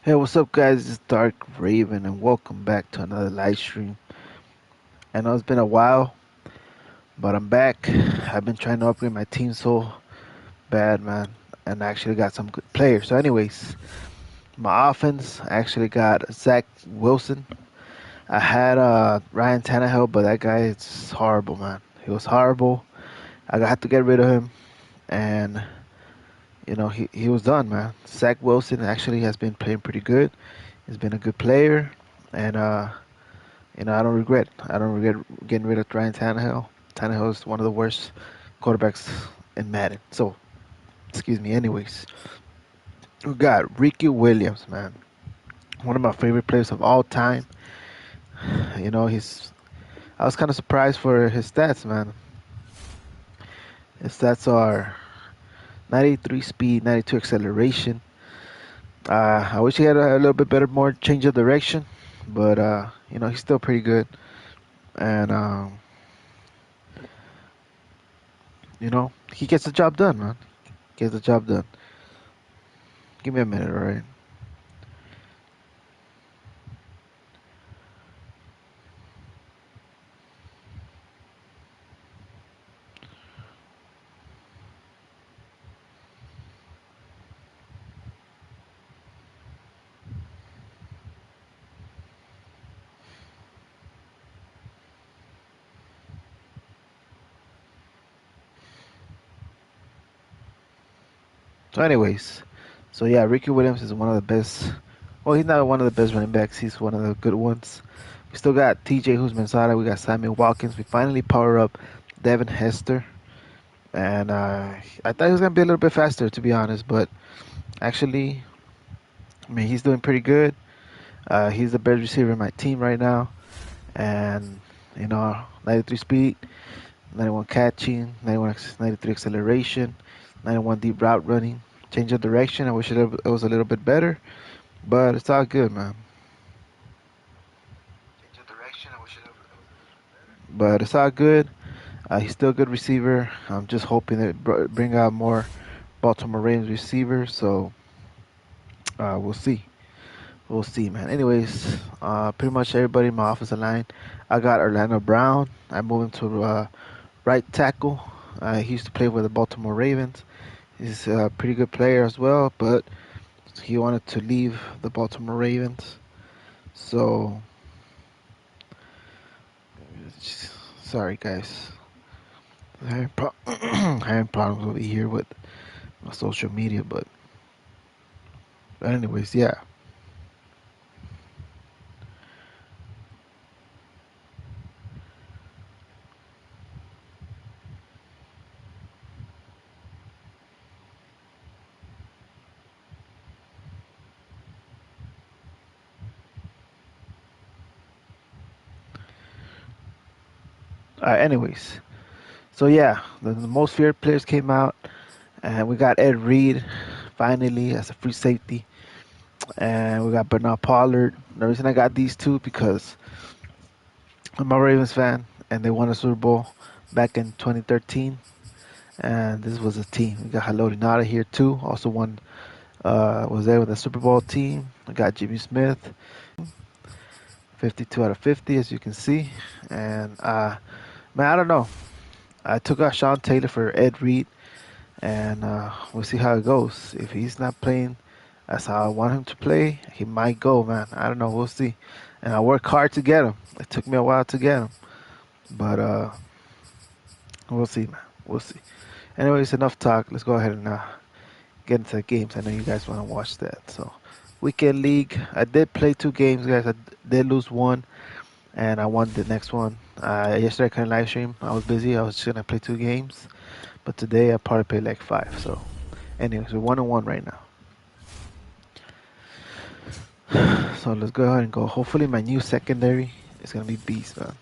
Hey, what's up, guys? It's Dark Raven, and welcome back to another live stream. I know it's been a while, but I'm back. I've been trying to upgrade my team so bad, man, and I actually got some good players. So, anyways, my offense, I actually got Zach Wilson. I had Ryan Tannehill, but that guy is horrible, man. He was horrible. I had to get rid of him, and he was done, man. Zach Wilson actually has been playing pretty good. He's been a good player, and I don't regret. I don't regret getting rid of Ryan Tannehill. Tannehill is one of the worst quarterbacks in Madden. So, excuse me. Anyways, we got Ricky Williams, man. One of my favorite players of all time. He's. I was kind of surprised for his stats, man. His stats are 93 speed, 92 acceleration. I wish he had a little bit better, more change of direction, but he's still pretty good. And he gets the job done, man. Gets the job done. Give me a minute, all right? So, anyways, so yeah, Ricky Williams is one of the best. Well, he's not one of the best running backs. He's one of the good ones. We still got T.J. Husmanzada. We got Samuel Watkins. We finally power up Devin Hester, and I thought he was gonna be a little bit faster, to be honest. But actually, I mean, he's doing pretty good. He's the best receiver in my team right now, and 93 speed, 91 catching, 93 acceleration, 91 deep route running. Change of direction. I wish it was a little bit better, but it's all good, man. But it's all good. He's still a good receiver. I'm just hoping that bring out more Baltimore Ravens receivers. So we'll see. We'll see, man. Anyways, pretty much everybody in my offensive line. I got Orlando Brown. I moved him to right tackle. He used to play with the Baltimore Ravens. He's a pretty good player as well, but he wanted to leave the Baltimore Ravens. So, sorry, guys. Having problems over here with my social media, but anyways, yeah. Anyways, so yeah, the most feared players came out, and we got Ed Reed finally as a free safety, and we got Bernard Pollard. The reason I got these two because I'm a Ravens fan, and they won a Super Bowl back in 2013, and this was a team. We got Haloti Nada here too, also won. Was there with the Super Bowl team. I got Jimmy Smith, 52 out of 50, as you can see, and man, I don't know. I took out Sean Taylor for Ed Reed, and we'll see how it goes. If he's not playing as how I want him to play, he might go, man. I don't know. We'll see. And I work hard to get him. It took me a while to get him, but we'll see, man. We'll see. Anyways, enough talk. Let's go ahead and get into the games. I know you guys want to watch that. So, weekend league. I did play 2 games, guys. I did lose one, and I won the next one. Yesterday I couldn't live stream. I was busy. I was just gonna play 2 games, but today I probably played like 5. So, anyways, we're 1-1 right now. So let's go ahead and go. Hopefully my new secondary is gonna be beast, man.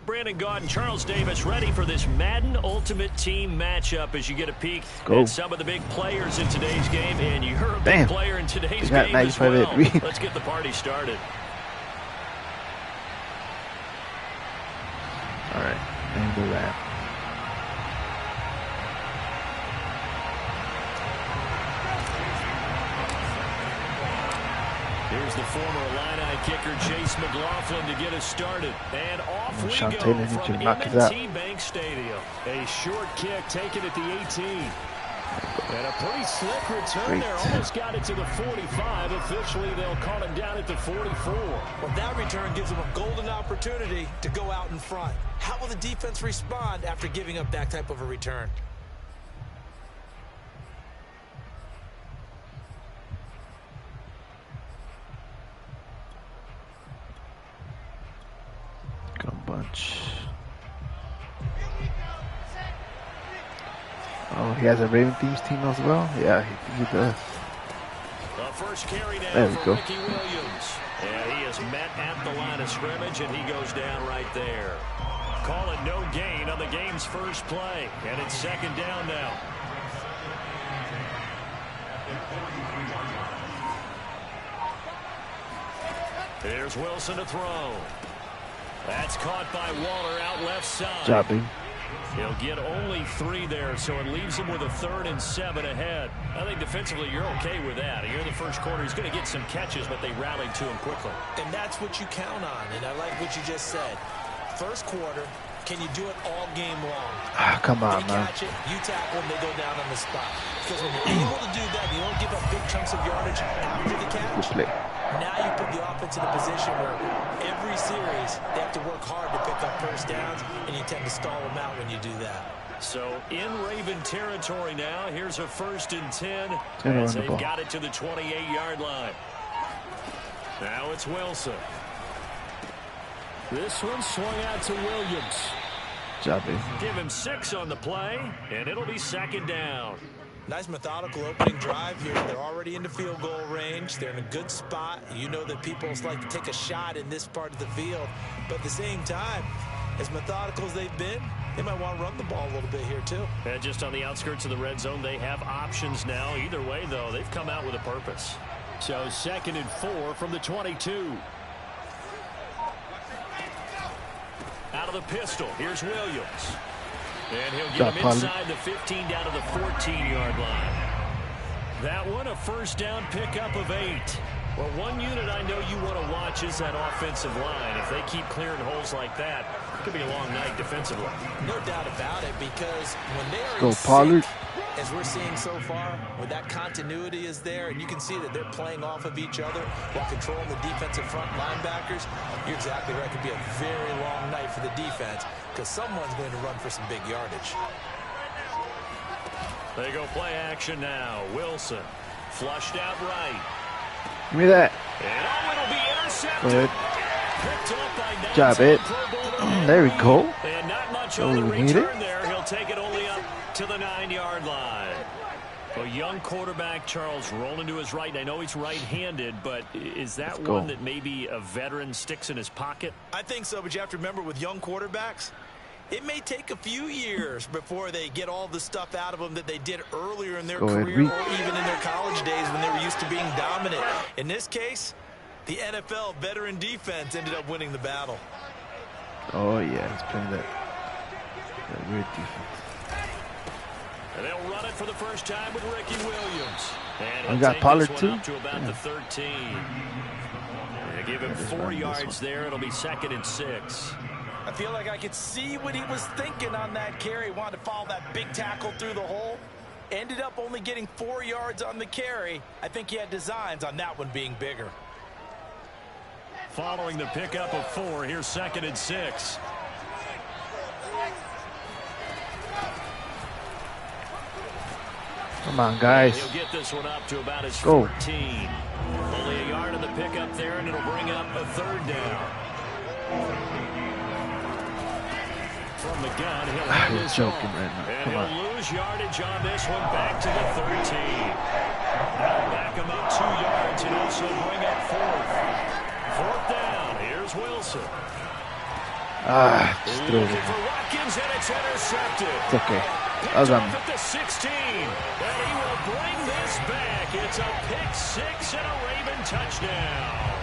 Brandon Gaud and Charles Davis ready for this Madden Ultimate Team matchup as you get a peek at some of the big players in today's game. And you're a big player in today's game as well. Let's get the party started. All right, and go that. Here's the former Illini kicker Chase McLaughlin to get us started. And off we Sean go Taylor from M&T Bank Stadium. A short kick taken at the 18. And a pretty slick return there. Almost got it to the 45. Officially, they'll call it down at the 44. Well, that return gives them a golden opportunity to go out in front. How will the defense respond after giving up that type of a return? Come bunch. Oh, he has a Raven Thieves team as well? Yeah, he does. The first carry down there we go. Ricky Williams. And he is met at the line of scrimmage, and he goes down right there. Call it no gain on the game's first play. And it's second down now. Here's Wilson to throw. That's caught by Waller out left side. Good job, baby. He'll get only 3 there, so it leaves him with a 3rd and 7 ahead. I think defensively you're okay with that. Here in the first quarter, he's going to get some catches, but they rallied to him quickly. And that's what you count on, and I like what you just said. First quarter, can you do it all game long? Ah, come on, they man. catch it, you tackle them, they go down on the spot. Because when you're able to do that, you don't give up big chunks of yardage after the catch. Good play. Now you put the offense in a position where every series they have to work hard to pick up first downs, and you tend to stall them out when you do that. So in Raven territory now, here's a 1st and 10 as they've got it to the 28-yard line. Now it's Wilson. This one swung out to Williams. Good job, baby. Give him 6 on the play, and it'll be second down. Nice methodical opening drive here. They're already into field goal range. They're in a good spot. You know that people like to take a shot in this part of the field. But at the same time, as methodical as they've been, they might want to run the ball a little bit here too. And just on the outskirts of the red zone, they have options now. Either way, though, they've come out with a purpose. So 2nd and 4 from the 22. Out of the pistol, here's Williams. And he'll get him inside the 15 down to the 14-yard line. That one, a first down pickup of 8. Well, one unit I know you want to watch is that offensive line. If they keep clearing holes like that, it could be a long night defensively. No doubt about it, because when they are Go Pollard. as we're seeing so far, where that continuity is there, and you can see that they're playing off of each other while controlling the defensive front linebackers, you're exactly right. It could be a very long night for the defense because someone's going to run for some big yardage. They go play action now. Wilson flushed out right. Give me that. And it'll be intercepted. Go ahead. Picked up by Good job, it. There we go. And not much on the return there. He'll take it only up to the 9-yard line. A young quarterback, Charles, rolling to his right. I know he's right-handed, but is that one that maybe a veteran sticks in his pocket? I think so, but you have to remember with young quarterbacks, it may take a few years before they get all the stuff out of them that they did earlier in their career or even in their college days when they were used to being dominant. In this case, the NFL veteran defense ended up winning the battle. Oh, yeah, he's playing that weird defense. And they'll run it for the first time with Ricky Williams. And we got Pollard, too. Up to about the 13. They give him 4 yards there. It'll be 2nd and 6. I feel like I could see what he was thinking on that carry. He wanted to follow that big tackle through the hole. Ended up only getting 4 yards on the carry. I think he had designs on that one being bigger. Following the pickup of 4, here's 2nd and 6. Come on, guys. He'll get this one up to about his 14. Only a yard of the pickup there, and it'll bring up a 3rd down. From the gun, he'll have this joking right now. And he'll lose yardage on this one back to the 13. That'll back him up 2 yards and also bring up 4th. 4th down. Here's Wilson. Just throw it. Looking for Watkins, and it's intercepted. It's okay. That was at the 16. And he will bring this back. It's a pick 6 and a Raven touchdown.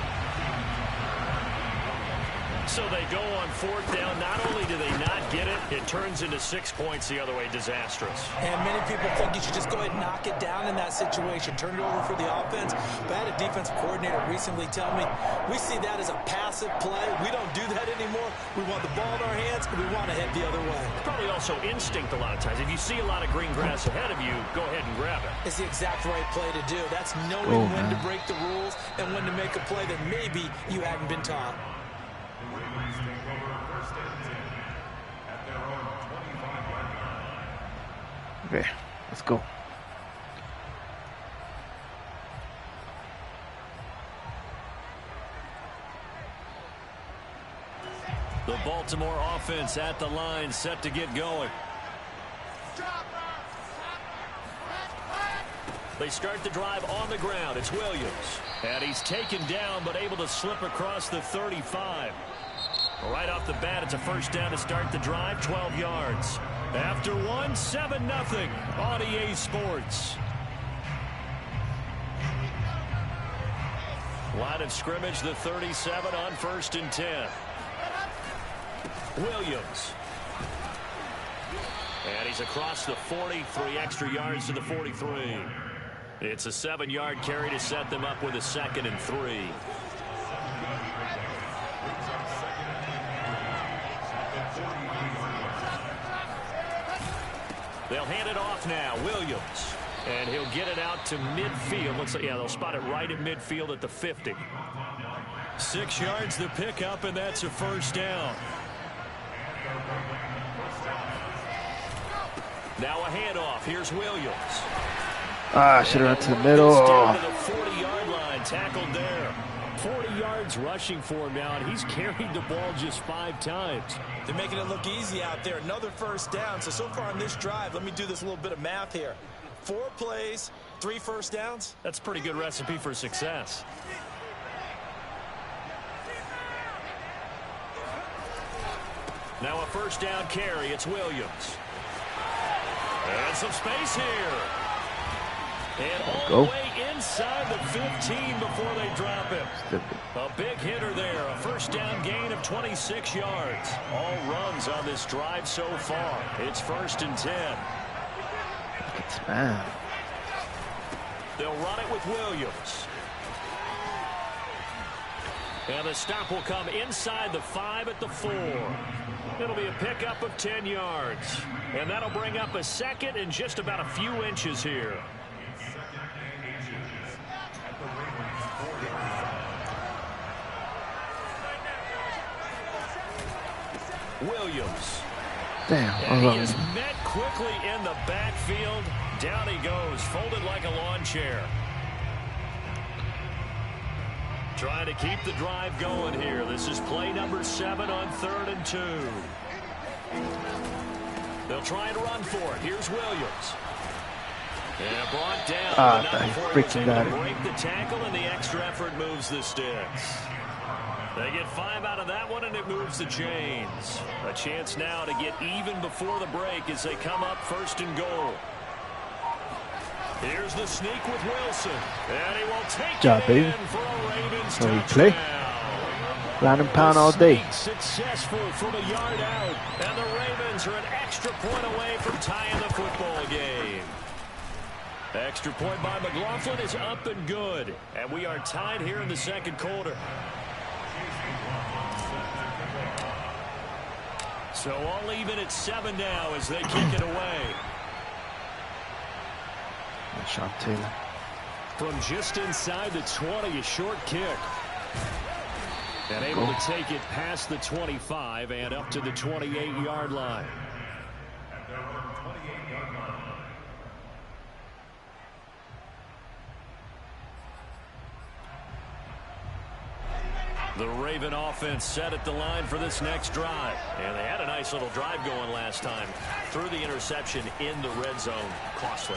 So they go on 4th down. Not only do they not get it, it turns into 6 points the other way. Disastrous. And many people think you should just go ahead and knock it down in that situation. Turn it over for the offense. But I had a defensive coordinator recently tell me, we see that as a passive play. We don't do that anymore. We want the ball in our hands, and we want to head the other way. Probably also instinct a lot of times. If you see a lot of green grass ahead of you, go ahead and grab it. It's the exact right play to do. That's knowing when to break the rules and when to make a play that maybe you hadn't been taught. Okay, let's go. The Baltimore offense at the line, set to get going. They start the drive on the ground. It's Williams. And he's taken down, but able to slip across the 35. Right off the bat, it's a first down to start the drive, 12 yards. After one, 7-0 on EA Sports. Line of scrimmage, the 37 on 1st and 10. Williams. And he's across the 40, 3 extra yards to the 43. It's a 7-yard carry to set them up with a 2nd and 3. They'll hand it off now. Williams. And he'll get it out to midfield. Looks like, yeah, they'll spot it right at midfield at the 50. 6 yards the pickup, and that's a first down. Now a handoff. Here's Williams. Should have run to the middle. Down to the 40-yard line. Tackled there. 40 yards rushing for him now, and he's carried the ball just 5 times. They're making it look easy out there. Another first down. So far on this drive, let me do this little bit of math here. 4 plays, 3 first downs. That's a pretty good recipe for success. Now a first down carry. It's Williams. And some space here. And all the way inside the 15 before they drop him. A big hitter there. A first down gain of 26 yards. All runs on this drive so far. It's 1st and 10. Man. They'll run it with Williams. And the stop will come inside the 5 at the 4. It'll be a pickup of 10 yards. And that'll bring up a 2nd and just about a few inches here. Williams. Damn. And he is met quickly in the backfield. Down he goes, folded like a lawn chair. Trying to keep the drive going here. This is play number 7 on 3rd and 2. They'll try and run for it. Here's Williams. And brought down. Freaking got it. Break the tackle, and the extra effort moves the sticks. They get 5 out of that one, and it moves the chains. A chance now to get even before the break as they come up 1st and goal. Here's the sneak with Wilson. And he will take it in for a Ravens touchdown. Ground and pound all day. Successful from a yard out. And the Ravens are an extra point away from tying the football game. Extra point by McLaughlin is up and good. And we are tied here in the 2nd quarter. So all even at 7 now as they kick it away. Sean Taylor. From just inside the 20, a short kick. And able to take it past the 25 and up to the 28-yard line. The Raven offense set at the line for this next drive. And they had a nice little drive going last time. Threw the interception in the red zone. Costly.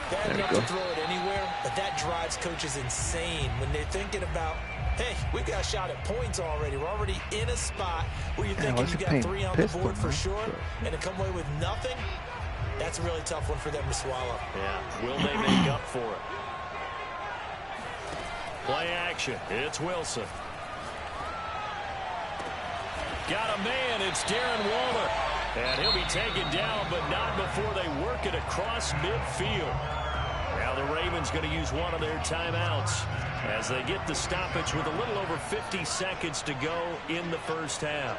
Bad enough to throw it anywhere, but that drives coaches insane when they're thinking about, hey, we've got a shot at points already. We're already in a spot where you're thinking you got 3 on the board for sure, and to come away with nothing, that's a really tough one for them to swallow. Yeah, will they make up for it? Play action. It's Wilson. got a man. It's Darren Waller. And he'll be taken down, but not before they work it across midfield. Now the Ravens going to use one of their timeouts as they get the stoppage with a little over 50 seconds to go in the first half.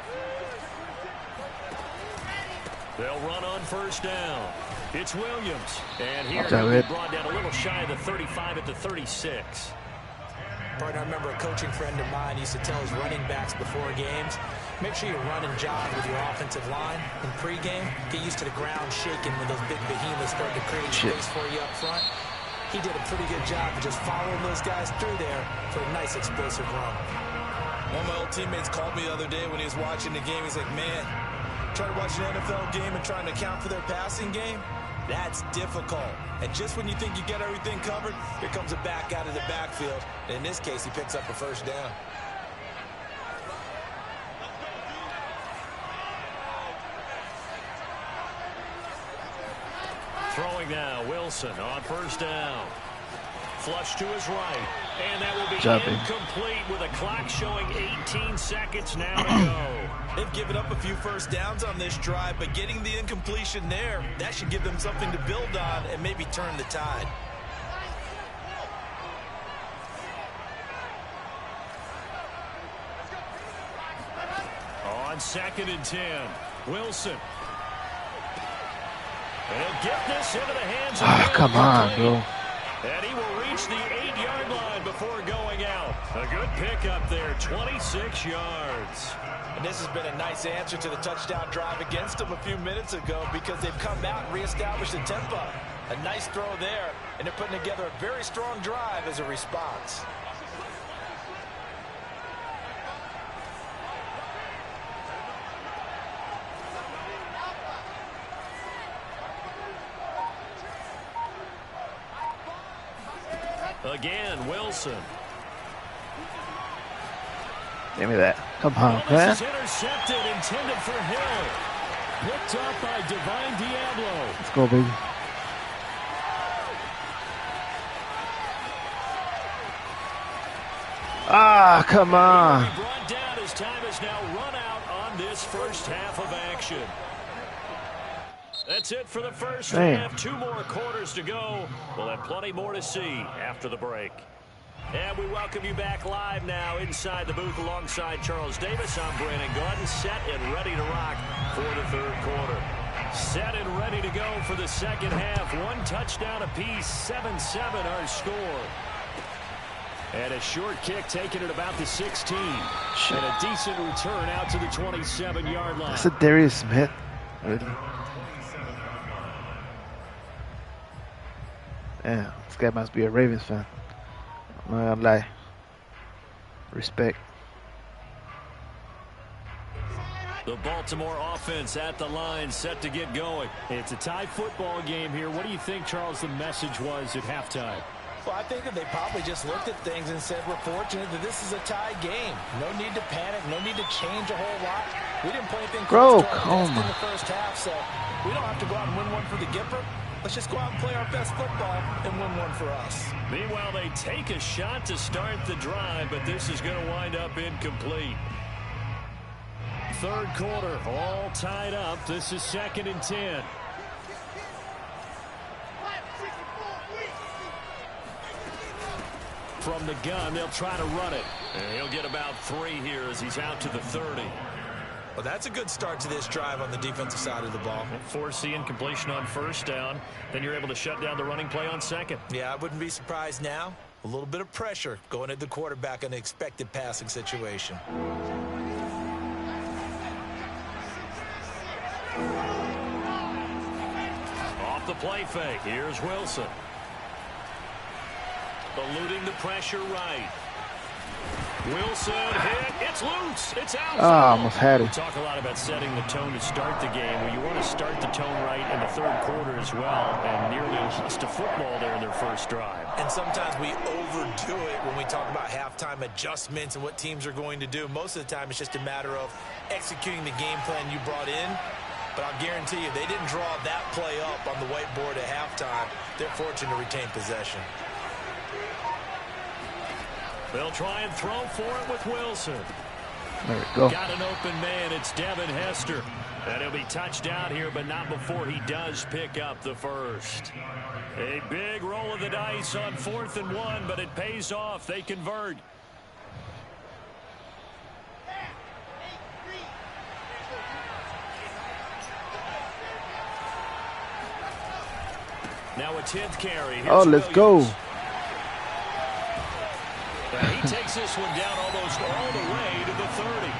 They'll run on first down. It's Williams. And here he brought down a little shy of the 35 at the 36. Partner, I remember a coaching friend of mine used to tell his running backs before games, make sure you run and jog with your offensive line in pregame. Get used to the ground shaking when those big behemoths start to create space for you up front. He did a pretty good job of just following those guys through there for a nice explosive run. One of my old teammates called me the other day when he was watching the game. He's like, man, trying to watch an NFL game and trying to account for their passing game, that's difficult. And just when you think you get everything covered, here comes a back out of the backfield. And in this case, he picks up a first down. Throwing now, Wilson on first down. Flush to his right. And that will be incomplete with a clock showing 18 seconds now to go. They've given up a few first downs on this drive, but getting the incompletion there, that should give them something to build on and maybe turn the tide. On 2nd and 10, Wilson. And get this into the hands of come on, bro. And he will reach the 8-yard line before going out. A good pickup there, 26 yards. And this has been a nice answer to the touchdown drive against them a few minutes ago because they've come out and reestablished the tempo. A nice throw there, and they're putting together a very strong drive as a response. Again, Wilson. Give me that. Come on, man. This is intercepted, intended for Hill. Picked up by Divine Diablo. Let's go, baby. Ah, come on. Brought down. His time is now run out on this first half of action. That's it for the first half. 2 more quarters to go. We'll have plenty more to see after the break. And we welcome you back live now inside the booth alongside Charles Davis. I'm Brandon Gordon, set and ready to rock for the third quarter. Set and ready to go for the second half. 1 touchdown apiece, 7-7 our score. And a short kick taken at about the 16. And a decent return out to the 27-yard line. That's a Darius Smith. Really? Yeah, this guy must be a Ravens fan. I'm not gonna lie. Respect. The Baltimore offense at the line, set to get going. It's a tie football game here. What do you think, Charles, the message was at halftime? Well, I think that they probably just looked at things and said, we're fortunate that this is a tie game. No need to panic. No need to change a whole lot. We didn't play anything close to our best in the first half, so we don't have to go out and win one for the Gipper. Let's just go out and play our best football and win one for us. Meanwhile, they take a shot to start the drive, but this is going to wind up incomplete. Third quarter, all tied up. This is 2nd and 10. From the gun, they'll try to run it. And he'll get about 3 here as he's out to the 30. Well, that's a good start to this drive on the defensive side of the ball. Force the incompletion on first down. Then you're able to shut down the running play on second. Yeah, I wouldn't be surprised now. A little bit of pressure going at the quarterback in an expected passing situation. Off the play fake. Here's Wilson. Eluding the pressure right. Wilson hit. It's loose. It's out. Almost had it. We talk a lot about setting the tone to start the game. Well, you want to start the tone right in the third quarter as well. And nearly lost to football there in their first drive. And sometimes we overdo it when we talk about halftime adjustments and what teams are going to do. Most of the time, it's just a matter of executing the game plan you brought in. But I'll guarantee you, they didn't draw that play up on the whiteboard at halftime. They're fortunate to retain possession. They'll try and throw for it with Wilson. There we go. Got an open man. It's Devin Hester. And he'll be touched out here, but not before he does pick up the first. A big roll of the dice on 4th and 1, but it pays off. They convert. Now a 10th carry. Here's let's Williams. go. And he takes this one down almost all the way to the 30.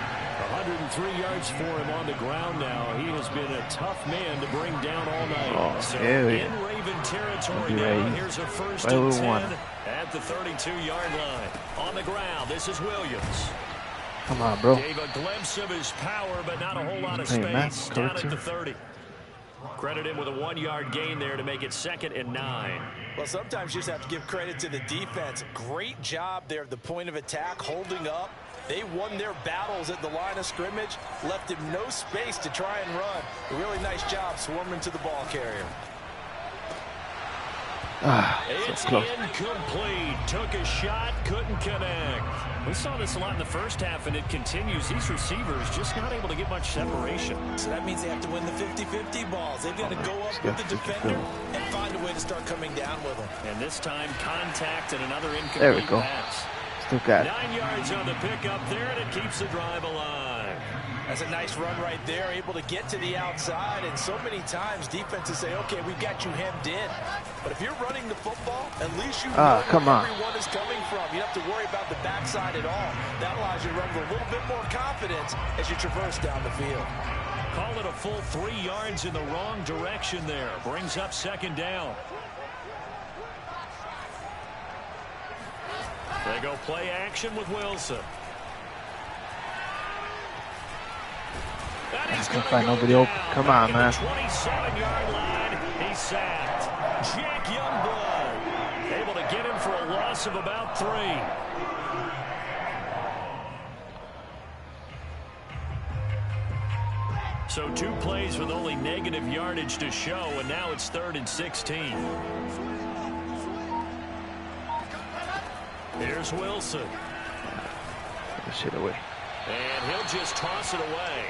103 yards for him on the ground now. He has been a tough man to bring down all night. So in Raven territory now, here's a 1st and 10 at the 32-yard line. On the ground, this is Williams. Come on, bro. Gave a glimpse of his power, but not a whole lot of space. Down at the 30. Credit him with a 1-yard gain there to make it 2nd and 9. Well, sometimes you just have to give credit to the defense. Great job there at the point of attack, holding up. They won their battles at the line of scrimmage, left him no space to try and run. A really nice job swarming to the ball carrier. It's incomplete. Took a shot, couldn't connect. We saw this a lot in the first half, and it continues. These receivers just not able to get much separation. So that means they have to win the 50-50 balls. They've got to go up with the defender and find a way to start coming down with them. And this time, contact and another incomplete pass. Still got 9 yards on the pickup there, and it keeps the drive alive. That's a nice run right there, able to get to the outside. And so many times defenses say, okay, we've got you hemmed in. But if you're running the football, at least you know where everyone is coming from. You don't have to worry about the backside at all. That allows you to run with a little bit more confidence as you traverse down the field. Call it a full 3 yards in the wrong direction there. Brings up 2nd down. They go play action with Wilson. I can't find nobody open. Come on, man. 27-yard line. He's sacked. Jack Youngblood able to get him for a loss of about 3. So 2 plays with only negative yardage to show, and now it's 3rd and 16. Here's Wilson. Shit away. And he'll just toss it away.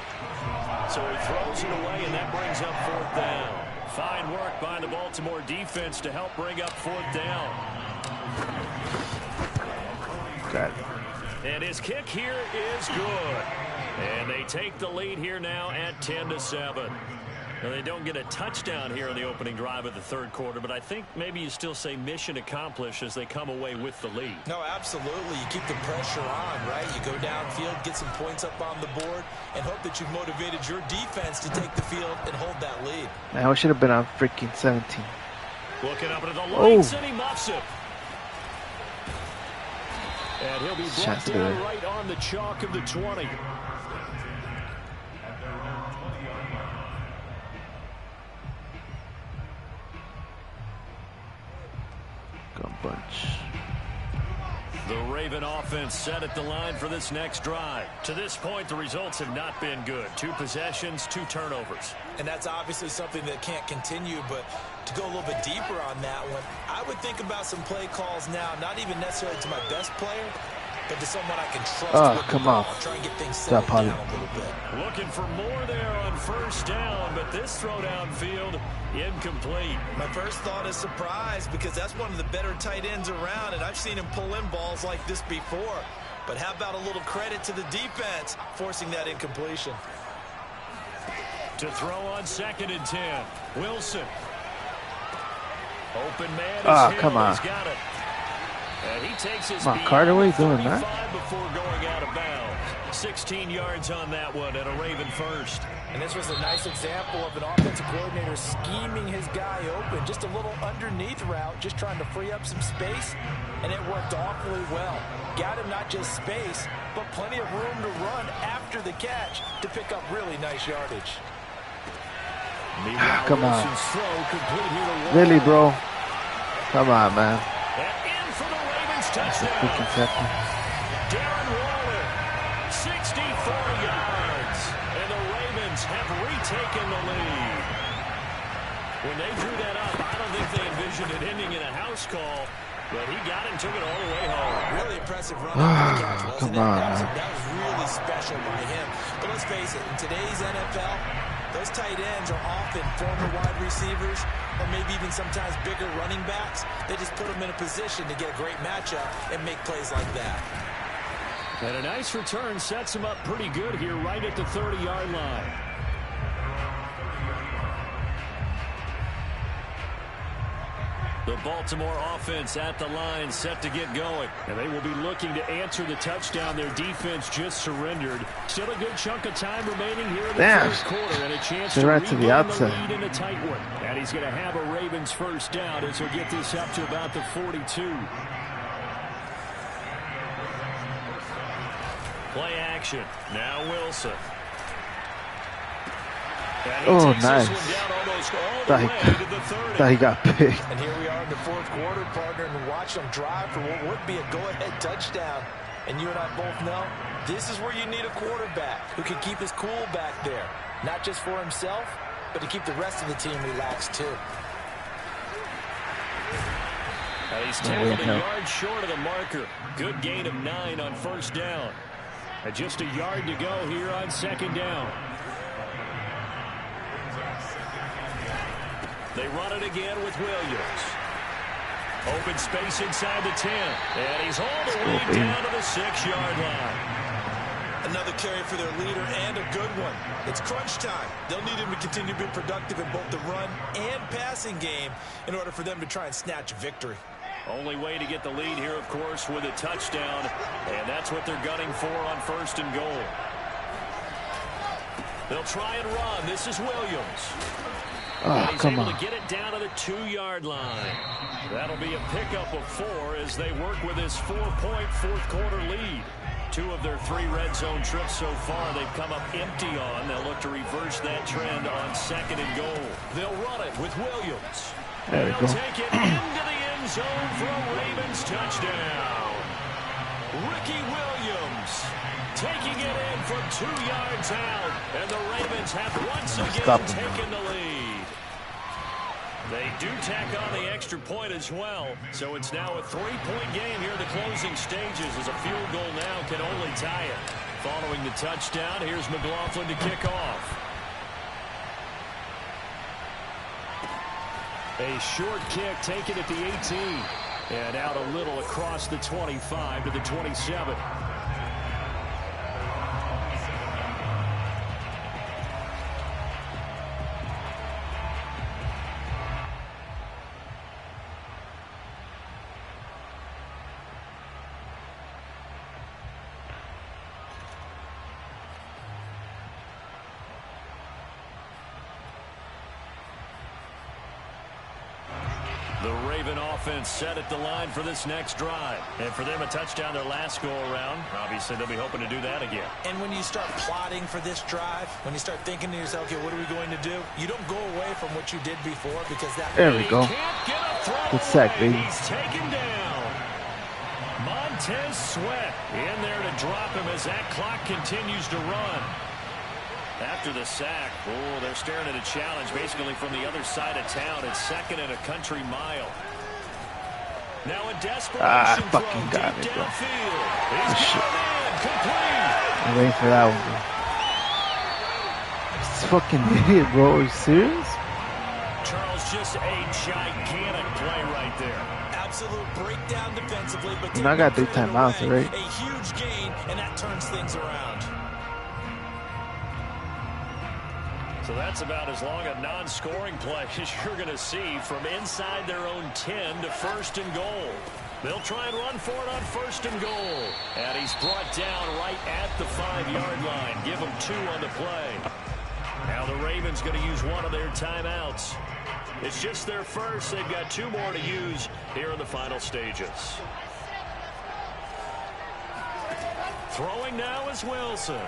So he throws it away, and that brings up 4th down. Fine work by the Baltimore defense to help bring up 4th down. Got it. And his kick here is good. And they take the lead here now at 10-7. Now, they don't get a touchdown here in the opening drive of the 3rd quarter, but I think maybe you still say mission accomplished as they come away with the lead. No, absolutely. You keep the pressure on, right? You go downfield, get some points up on the board, and hope that you've motivated your defense to take the field and hold that lead. Man, I should have been on freaking 17. Looking up into the lights, and he muffs it. And he'll be brought down right on the chalk of the 20. Bunch. The Raven offense set at the line for this next drive. To this point, the results have not been good. 2 possessions, 2 turnovers. And that's obviously something that can't continue, but to go a little bit deeper on that one, I would think about some play calls now, not even necessarily to my best player, but to someone I can trust with the ball. Try and get things settled down a little bit. Looking for more there on 1st down, but this throw downfield incomplete. My first thought is surprise, because that's one of the better tight ends around, and I've seen him pull in balls like this before. But how about a little credit to the defense forcing that incompletion? To throw on 2nd and 10. Wilson. Open man. Come on. He's got it. And he takes his Carter, what are you doing, man? Before going out of bounds. 16 yards on that one and a Raven first. And this was a nice example of an offensive coordinator scheming his guy open. Just a little underneath route, just trying to free up some space, and it worked awfully well. Got him not just space, but plenty of room to run after the catch to pick up really nice yardage. Come on. Really, bro? Come on, man. Touchdown. Darren Waller, 64 yards, and the Ravens have retaken the lead. When they drew that up, I don't think they envisioned it ending in a house call, But he got him, took it all the way home. Really impressive run after the catch, wasn't Come it? on, That was really special by him. But let's face it, in today's NFL, those tight ends are often former wide receivers or maybe even sometimes bigger running backs. They just put them in a position to get a great matchup and make plays like that. And a nice return sets him up pretty good here right at the 30-yard line. The Baltimore offense at the line, set to get going. And they will be looking to answer the touchdown their defense just surrendered. Still a good chunk of time remaining here in the first quarter, and a chance to regain the lead in a tight one. And he's going to have a Ravens first down as he'll get this up to about the 42. Play action. Now Wilson. Oh, nice. Thought he got picked. And here we are in the fourth quarter, partner, and watch them drive for what would be a go-ahead touchdown. And you and I both know this is where you need a quarterback who can keep his cool back there. Not just for himself, but to keep the rest of the team relaxed, too. He's tackled a yard short of the marker. Good gain of 9 on first down. And just a yard to go here on second down. They run it again with Williams. Open space inside the 10. And he's all the way down to the 6-yard line. Another carry for their leader and a good one. It's crunch time. They'll need him to continue to be productive in both the run and passing game in order for them to try and snatch a victory. Only way to get the lead here, of course, with a touchdown. And that's what they're gunning for on first and goal. They'll try and run. This is Williams. Oh, he's able to get it down to the 2-yard line. That'll be a pickup of 4 as they work with this 4-point fourth quarter lead. 2 of their 3 red zone trips so far they've come up empty on. They'll look to reverse that trend on second and goal. They'll run it with Williams. There we go. They'll take it into the end zone for a Ravens touchdown. Ricky Williams taking it in from 2 yards out. And the Ravens have once again taken the lead. They do tack on the extra point as well, so it's now a 3-point game here in the closing stages as a field goal now can only tie it. Following the touchdown, here's McLaughlin to kick off. A short kick taken at the 18, and out a little across the 25 to the 27. The Raven offense set at the line for this next drive. And for them, a touchdown their last go-around. Obviously, they'll be hoping to do that again. And when you start plotting for this drive, when you start thinking to yourself, okay, what are we going to do? You don't go away from what you did before because that... There we go. Good sack, baby. He's taken down. Montez Sweat in there to drop him as that clock continues to run. After the sack, oh, they're staring at a challenge basically from the other side of town. It's second and a country mile. Now a desperation throw deep downfield. He's got it in, complete. I'm waiting for that one, bro. This fucking idiot, bro. Are you serious? Charles, just a gigantic play right there. Absolute breakdown defensively, but I got 3 timeouts, right? A huge gain, and that turns things around. So that's about as long a non-scoring play as you're going to see from inside their own 10 to first and goal. They'll try and run for it on first and goal. And he's brought down right at the 5-yard line. Give him 2 on the play. Now the Ravens going to use one of their timeouts. It's just their first. They've got 2 more to use here in the final stages. Throwing now is Wilson.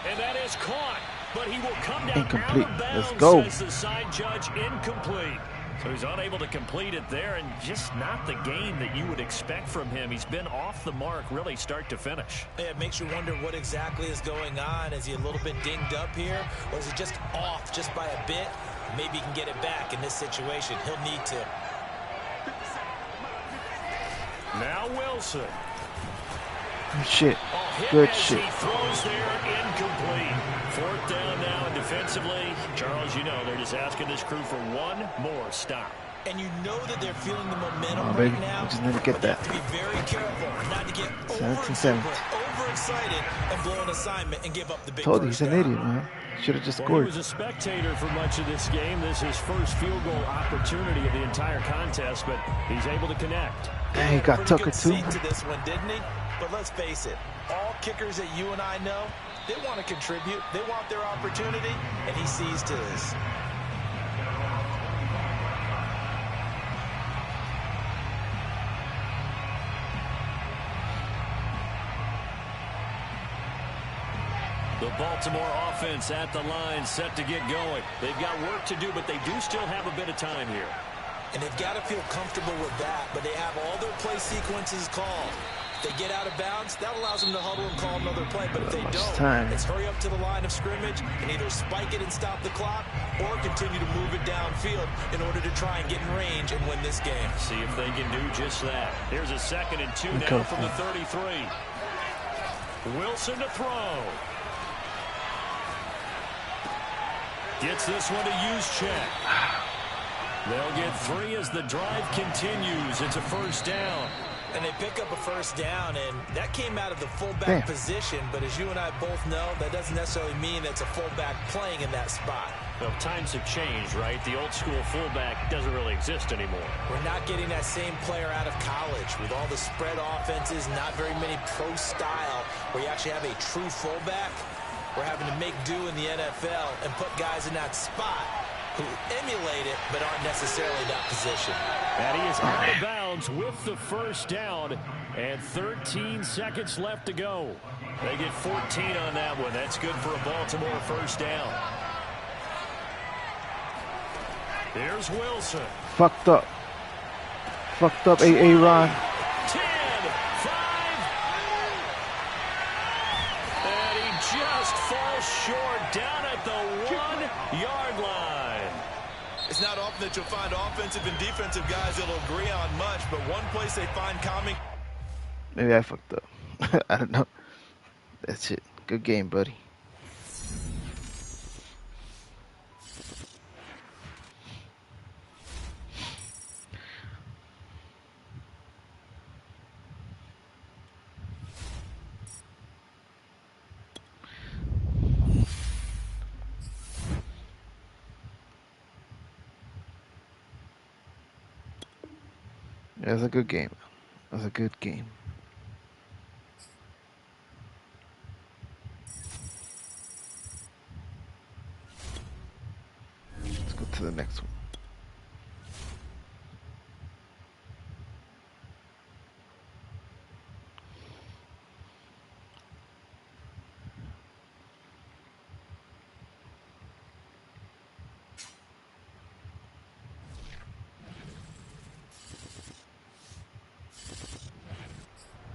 And that is caught, but he will come down incomplete. out of bounds, Let's go. says the side judge, incomplete. So he's unable to complete it there, and just not the game that you would expect from him. He's been off the mark really start to finish. Yeah, it makes you wonder what exactly is going on. Is he a little bit dinged up here, or is he just off just by a bit? Maybe he can get it back in this situation. He'll need to. Now Wilson. Shit. Good shit. He throws there, incomplete. 4th down now, and defensively, Charles, you know, they're just asking this crew for one more stop. And you know that they're feeling the momentum right baby. now. We just need to get that. Have to be very careful not to get 17-7. overexcited and blow an assignment and give up the big Told you he's an idiot, man. Should have just scored. He was a spectator for much of this game. This is his first field goal opportunity of the entire contest, but he's able to connect. Dang, he got Tucker too. To this one, didn't he? But let's face it, all kickers that you and I know, they want to contribute. They want their opportunity, and he sees to this. The Baltimore offense at the line, set to get going. They've got work to do, but they do still have a bit of time here. And they've got to feel comfortable with that, but they have all their play sequences called. If they get out of bounds, that allows them to huddle and call another play, but if they don't, it's hurry up to the line of scrimmage and either spike it and stop the clock or continue to move it downfield in order to try and get in range and win this game. See if they can do just that. Here's a 2nd and 2 now from the 33. Wilson to throw. Gets this one to Juszczyk. They'll get 3 as the drive continues. It's a 1st down. And they pick up a 1st down, and that came out of the fullback position. But as you and I both know, that doesn't necessarily mean that's a fullback playing in that spot. Well, times have changed, right? The old school fullback doesn't really exist anymore. We're not getting that same player out of college with all the spread offenses, not very many pro style where you actually have a true fullback. We're having to make do in the NFL and put guys in that spot who emulate it but aren't necessarily that position. And he is out of bounds with the 1st down, and 13 seconds left to go. They get 14 on that one. That's good for a Baltimore 1st down. Here's Wilson. Fucked up, Aaron. 10, 5. And he just falls short down at the 1-yard line. It's not often that you'll find offensive and defensive guys that'll agree on much, but one place they find common. Maybe I fucked up. I don't know. That's it. Good game, buddy. It was a good game. It was a good game. Let's go to the next one.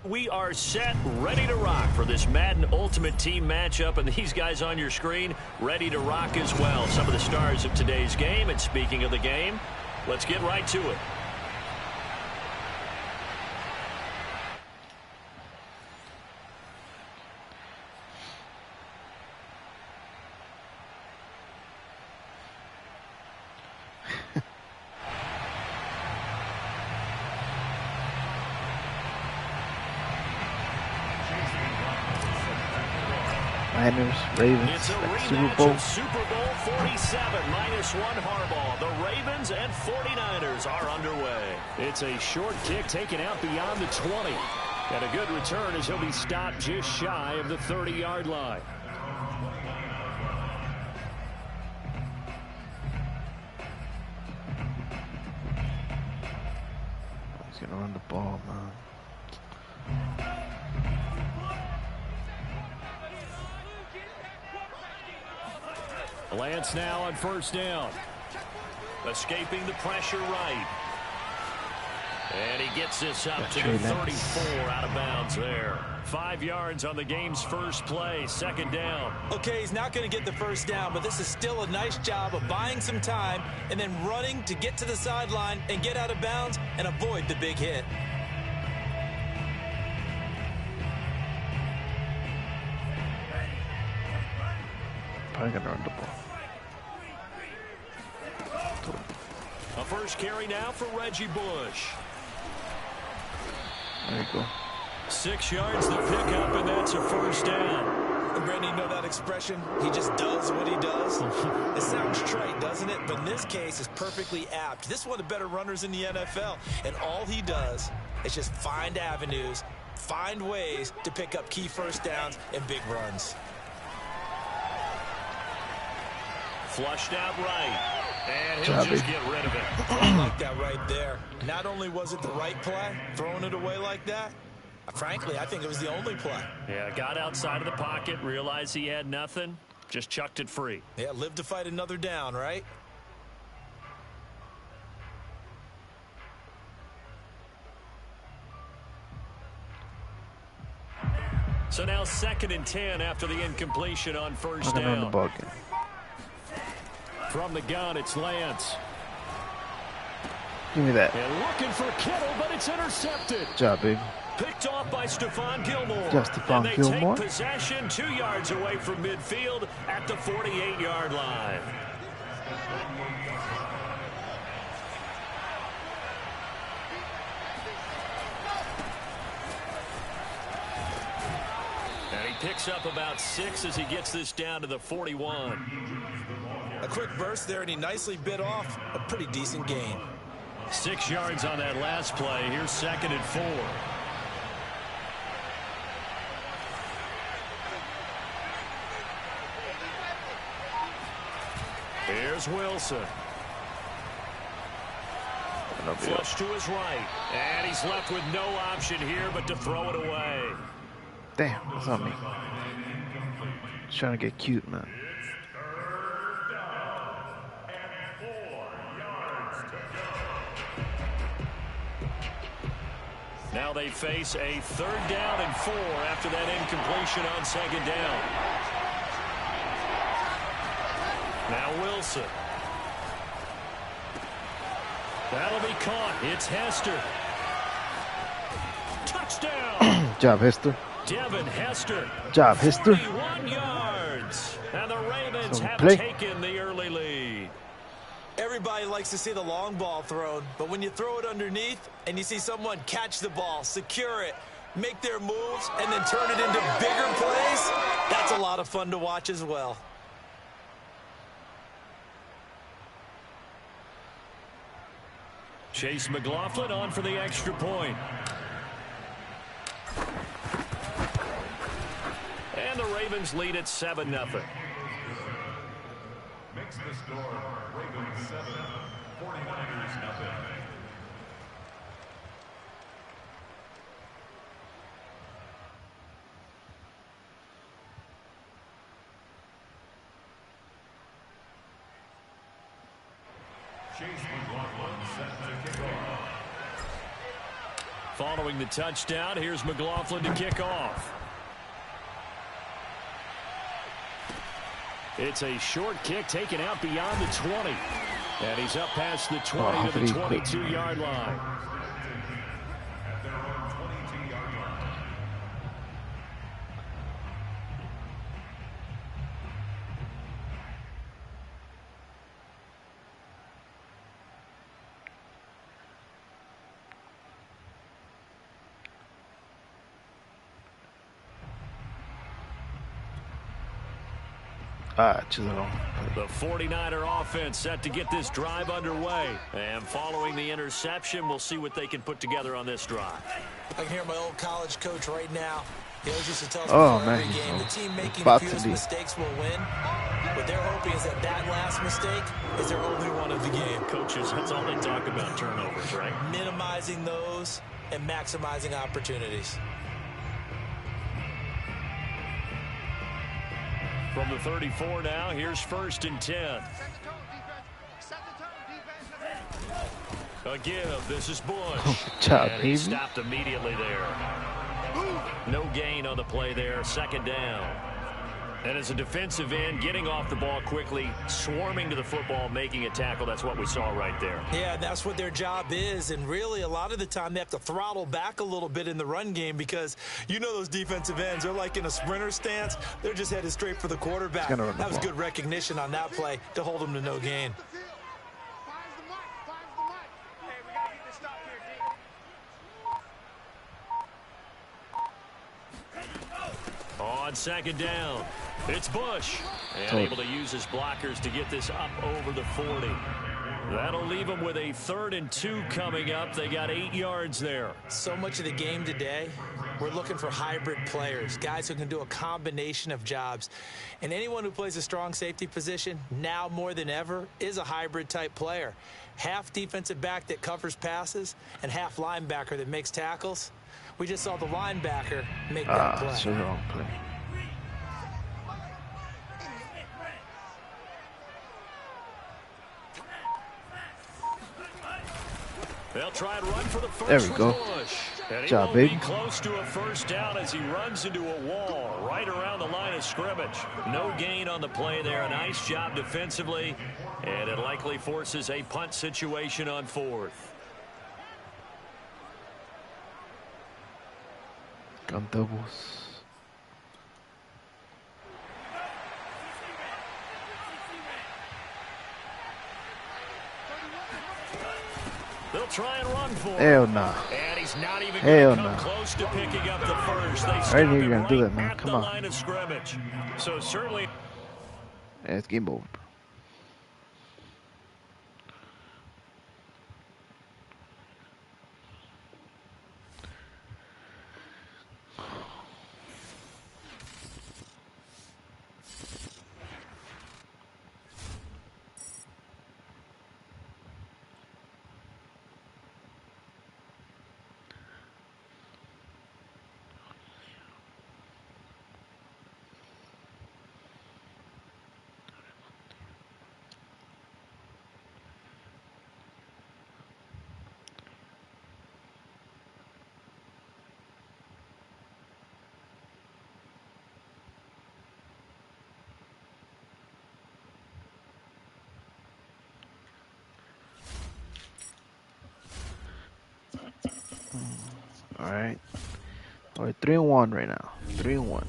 We are set, ready to rock for this Madden Ultimate Team matchup, and these guys on your screen ready to rock as well. Some of the stars of today's game, and speaking of the game, let's get right to it. Ravens, it's a Super Bowl. Super Bowl 47 -1 Harbaugh. The Ravens and 49ers are underway. It's a short kick taken out beyond the 20. And a good return as he'll be stopped just shy of the 30-yard line. He's going to run the ball, man. Lance now on 1st down. Escaping the pressure right. And he gets this up to the 34 out of bounds there. 5 yards on the game's first play, second down. Okay, he's not going to get the first down, but this is still a nice job of buying some time and then running to get to the sideline and get out of bounds and avoid the big hit. Probably going to run the ball. A first carry now for Reggie Bush. There you go. 6 yards to pick up, and that's a first down. Brandon, you know that expression? He just does what he does. It sounds trite, doesn't it? But in this case, it's perfectly apt. This is one of the better runners in the NFL, and all he does is just find avenues, find ways to pick up key first downs and big runs. Flushed out right. And he'll just get rid of it. I like that right there. Not only was it the right play, throwing it away like that, frankly, I think it was the only play. Yeah, got outside of the pocket, realized he had nothing, just chucked it free. Yeah, live to fight another down, right? So now 2nd and 10 after the incompletion on first down. On the ball game. From the gun, it's Lance. Give me that. And looking for Kittle, but it's intercepted. Good job, baby. Picked off by Stephon Gilmore. Just Stephon and they Gilmore. take possession 2 yards away from midfield at the 48-yard line. And he picks up about 6 as he gets this down to the 41. A quick burst there, and he nicely bit off a pretty decent gain. 6 yards on that last play. Here's 2nd and 4. Here's Wilson. Flush to his right. And he's left with no option here but to throw it away. Damn, that's on me. Just trying to get cute, man. Now they face a 3rd down and 4 after that incompletion on 2nd down. Now Wilson. That'll be caught. It's Hester. Touchdown. Job, Hester. Devin Hester. Job, Hester. 41 yards. And the Ravens have taken the early lead. Everybody likes to see the long ball thrown, but when you throw it underneath and you see someone catch the ball, secure it, make their moves, and then turn it into bigger plays, that's a lot of fun to watch as well. Chase McLaughlin on for the extra point. And the Ravens lead at 7-0. Makes the score Ravens 7, 49ers nothing. Chase McLaughlin set to kick off. Following the touchdown, here's McLaughlin to kick off. It's a short kick taken out beyond the 20. And he's up past the 20 to the 22-yard line. At their own 22-yard line. The 49er offense set to get this drive underway. And following the interception, we'll see what they can put together on this drive. I can hear my old college coach right now. He always used to tell us before every game, the team making the fewest mistakes will win. What they're hoping is that that last mistake is their only one of the game. Coaches, that's all they talk about, turnovers, right? Minimizing those and maximizing opportunities. From the 34 now, here's 1st and 10. A give. This is Bush. Good job, and he stopped immediately there. No gain on the play there. Second down. And as a defensive end, getting off the ball quickly, swarming to the football, making a tackle, that's what we saw right there. Yeah, that's what their job is. And really, a lot of the time, they have to throttle back a little bit in the run game because you know those defensive ends, they're like in a sprinter stance. They're just headed straight for the quarterback. That was good recognition on that play to hold them to no gain. On second down, it's Bush. And able to use his blockers to get this up over the 40. That'll leave them with a 3rd and 2 coming up. They got 8 yards there. So much of the game today, we're looking for hybrid players, guys who can do a combination of jobs. And anyone who plays a strong safety position, now more than ever, is a hybrid type player. Half defensive back that covers passes and half linebacker that makes tackles. We just saw the linebacker make that play. That's a wrong play. They'll try and run for the first. There we go. Good job, baby. Close to a first down as he runs into a wall right around the line of scrimmage. No gain on the play there. A nice job defensively, and it likely forces a punt situation on 4th. Cantamos. They'll try and run for Hell no. And he's not even going to come close to picking up the first. They stop him gonna do that, man. at Come the on. line of scrimmage. So certainly. Yeah, it's game over. All right. We're 3-1 right now. 3-1.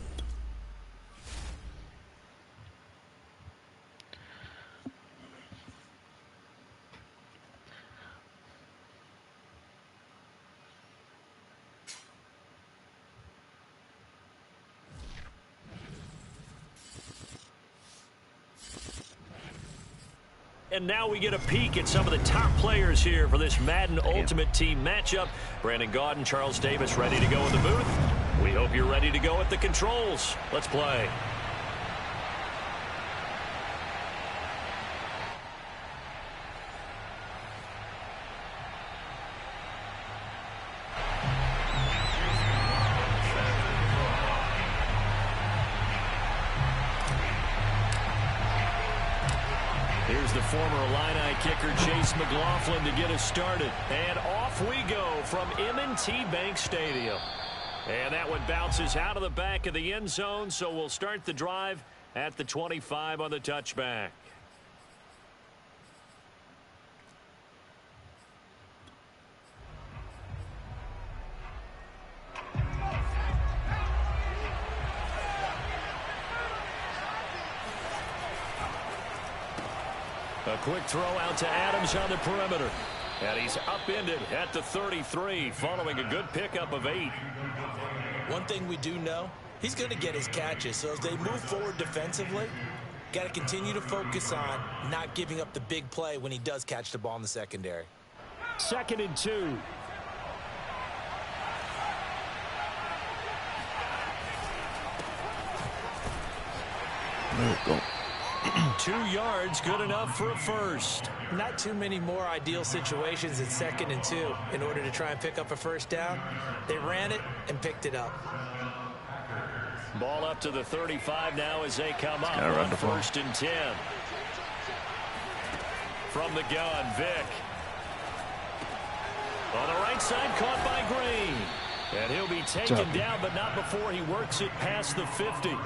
And now we get a peek at some of the top players here for this Madden Ultimate Team matchup. Brandon Gaudin, Charles Davis ready to go in the booth. We hope you're ready to go at the controls. Let's play. Here's the former Illini kicker Chase McLaughlin to get us started. And off we go from M&T Bank Stadium. And that one bounces out of the back of the end zone, so we'll start the drive at the 25 on the touchback. A quick throw out to Adams on the perimeter. And he's upended at the 33 following a good pickup of 8. One thing we do know, he's going to get his catches. So as they move forward defensively, got to continue to focus on not giving up the big play when he does catch the ball in the secondary. 2nd and 2. There we go. 2 yards, good enough for a first. Not too many more ideal situations at 2nd and 2 in order to try and pick up a first down. They ran it and picked it up. Ball up to the 35 now as they come up on 1st and 10. From the gun, Vick. On the right side, caught by Green. And he'll be taken down, but not before he works it past the 50.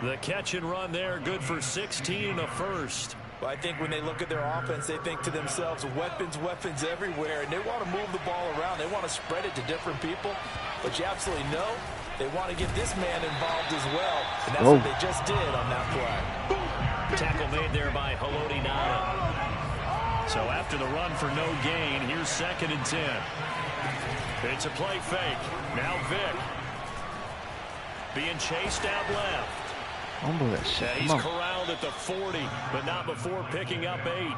The catch and run there, good for 16 and a first. Well, I think when they look at their offense, they think to themselves, weapons, weapons everywhere, and they want to move the ball around. They want to spread it to different people, but you absolutely know they want to get this man involved as well, and that's what they just did on that play. Tackle made there by Haloti Ngata. So after the run for no gain, here's 2nd and 10. It's a play fake. Now Vick. Being chased out left. He's corralled at the 40, but not before picking up 8.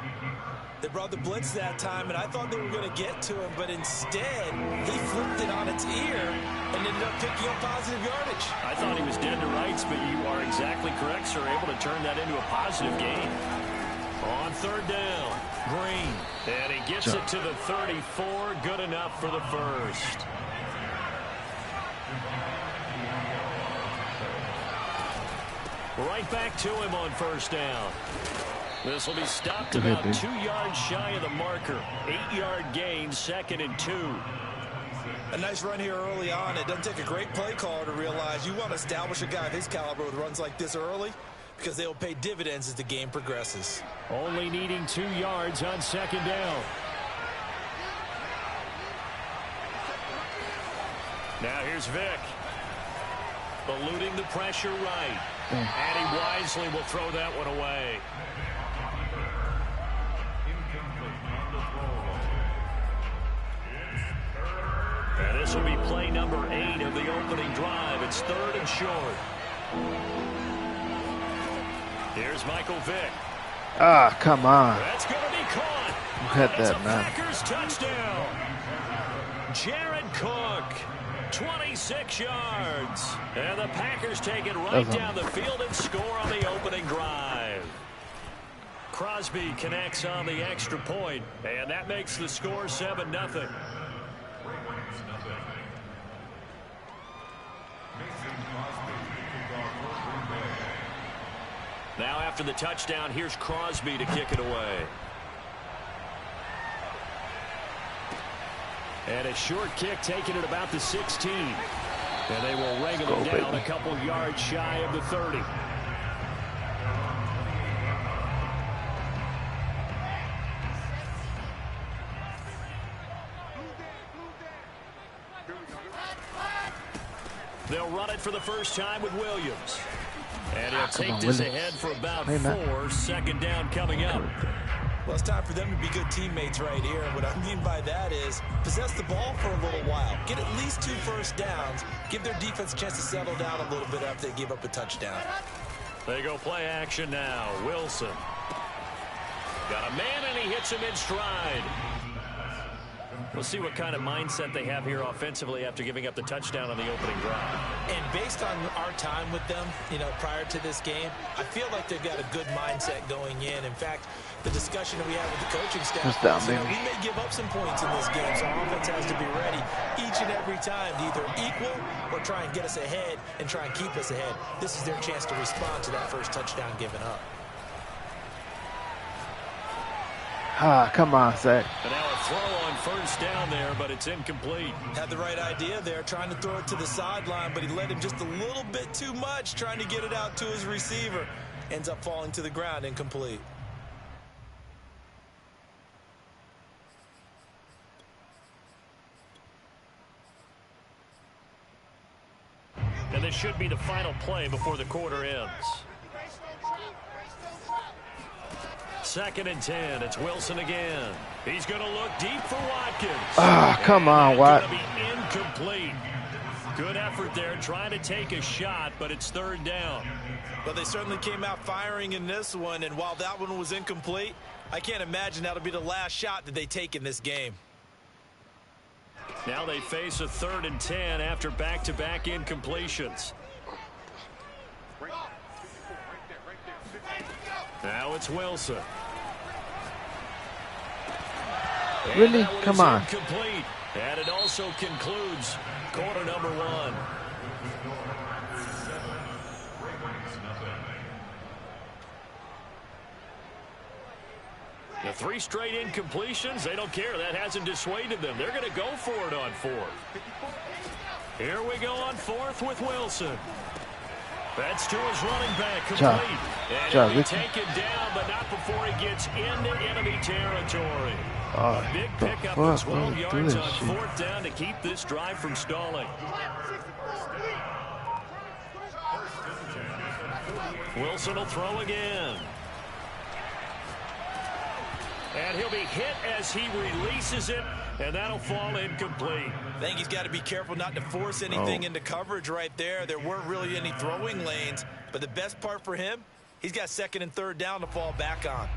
They brought the blitz that time, and I thought they were going to get to him, but instead, he flipped it on its ear and ended up picking up positive yardage. I thought he was dead to rights, but you are exactly correct, sir. Able to turn that into a positive gain. On 3rd down, Green. And he gets it to the 34. Good enough for the first. Right back to him on 1st down. This will be stopped about 2 yards shy of the marker. 8-yard gain, 2nd and 2. A nice run here early on. It doesn't take a great play caller to realize you want to establish a guy of his caliber with runs like this early because they will pay dividends as the game progresses. Only needing 2 yards on 2nd down. Now here's Vick. Eluding the pressure right. And he wisely will throw that one away. And this will be play number 8 of the opening drive. It's 3rd and short. Here's Michael Vick. Ah, come on. That's going to be caught. Look at that, man. Packers touchdown. Jared Cook. 26 yards. And the Packers take it right down the field and score on the opening drive. Crosby connects on the extra point, and that makes the score 7-0. Now after the touchdown, here's Crosby to kick it away. And a short kick taken at about the 16. And they will wrangle it down a couple yards shy of the 30. They'll run it for the first time with Williams. And he'll take this ahead for about 4. 2nd down coming up. Well, it's time for them to be good teammates right here. And what I mean by that is possess the ball for a little while. Get at least 2 first downs. Give their defense a chance to settle down a little bit after they give up a touchdown. They go play action now. Wilson. Got a man, and he hits him in stride. We'll see what kind of mindset they have here offensively after giving up the touchdown on the opening drive. And based on our time with them, prior to this game, I feel like they've got a good mindset going in. In fact, the discussion that we have with the coaching staff, we may give up some points in this game, so our offense has to be ready each and every time to either equal or try and get us ahead and try and keep us ahead. This is their chance to respond to that first touchdown given up. Ah, come on, Zach. And now a throw on 1st down there, but it's incomplete. Had the right idea there, trying to throw it to the sideline, but he led him just a little bit too much, trying to get it out to his receiver. Ends up falling to the ground, incomplete. And this should be the final play before the quarter ends. 2nd and 10. It's Wilson again. He's going to look deep for Watkins. Ah, come on, Watt. Going to be incomplete. Good effort there, trying to take a shot, but it's 3rd down. Well, they certainly came out firing in this one, and while that one was incomplete, I can't imagine that'll be the last shot that they take in this game. Now they face a 3rd and 10 after back-to-back incompletions. Now it's Wilson. Really? Come on. Incomplete. And it also concludes quarter number 1. The 3 straight incompletions, they don't care. That hasn't dissuaded them. They're going to go for it on 4th. Here we go on 4th with Wilson. That's to his running back, complete. And he'll be taken down, but not before he gets into enemy territory. A big pickup of 12 yards on 4th down to keep this drive from stalling. Wilson will throw again. And he'll be hit as he releases it, and that'll fall incomplete. I think he's got to be careful not to force anything into coverage right there. There weren't really any throwing lanes, but the best part for him, he's got 2nd and 3rd down to fall back on.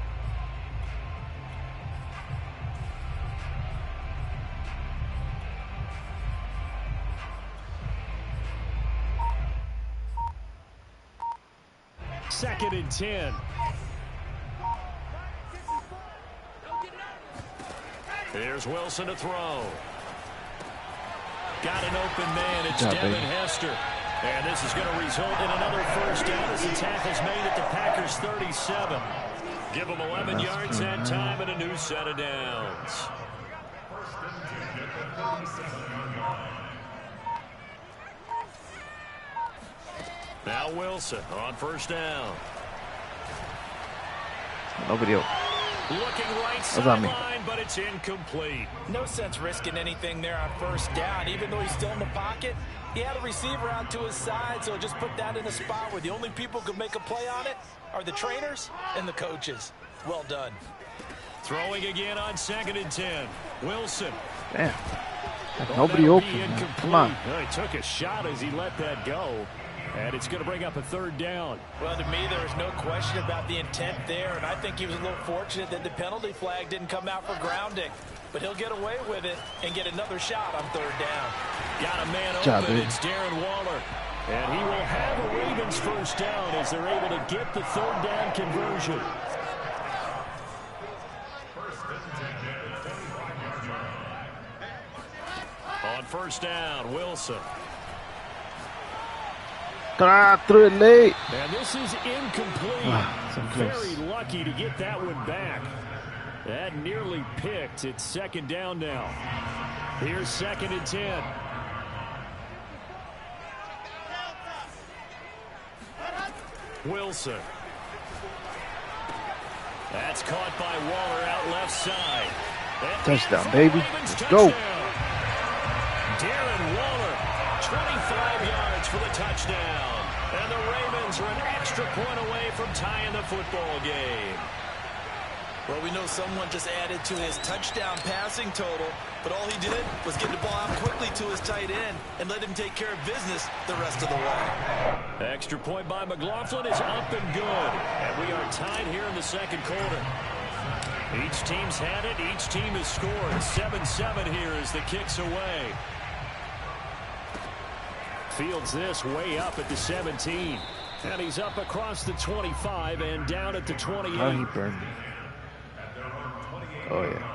Second and 10. There's Wilson to throw. Got an open man. It's Devin Hester. And this is going to result in another 1st down as the tackle's made at the Packers' 37. Give them 11 yards that time and a new set of downs. Now Wilson on 1st down. Nobody else. Looking right sideline, but it's incomplete. No sense risking anything there on 1st down. Even though he's still in the pocket, he had a receiver out to his side, so just put that in a spot where the only people who can make a play on it are the trainers and the coaches. Well done. Throwing again on 2nd and 10. Wilson. Damn. Nobody open. Come on. Well, he took a shot as he let that go. And it's going to bring up a 3rd down. Well, to me, there was no question about the intent there, and I think he was a little fortunate that the penalty flag didn't come out for grounding. But he'll get away with it and get another shot on 3rd down. Got a man open. It's Darren Waller. And he will have a Ravens 1st down as they're able to get the 3rd down conversion. On 1st down, Wilson. Threw it late. And this is incomplete. Very lucky to get that one back. That nearly picked. It's 2nd down now. Here's 2nd and 10. Wilson. That's caught by Waller out left side. Touchdown, baby. Let's go. Darren Waller, 25 yards for the touchdown. And the Ravens are an extra point away from tying the football game. Well, we know someone just added to his touchdown passing total, but all he did was get the ball out quickly to his tight end and let him take care of business the rest of the way. Extra point by McLaughlin is up and good. And we are tied here in the 2nd quarter. Each team's had it. Each team has scored. 7-7 here as the kick's away. Fields this way up at the 17. And he's up across the 25 and down at the 28. Oh, he burned me. Oh, yeah.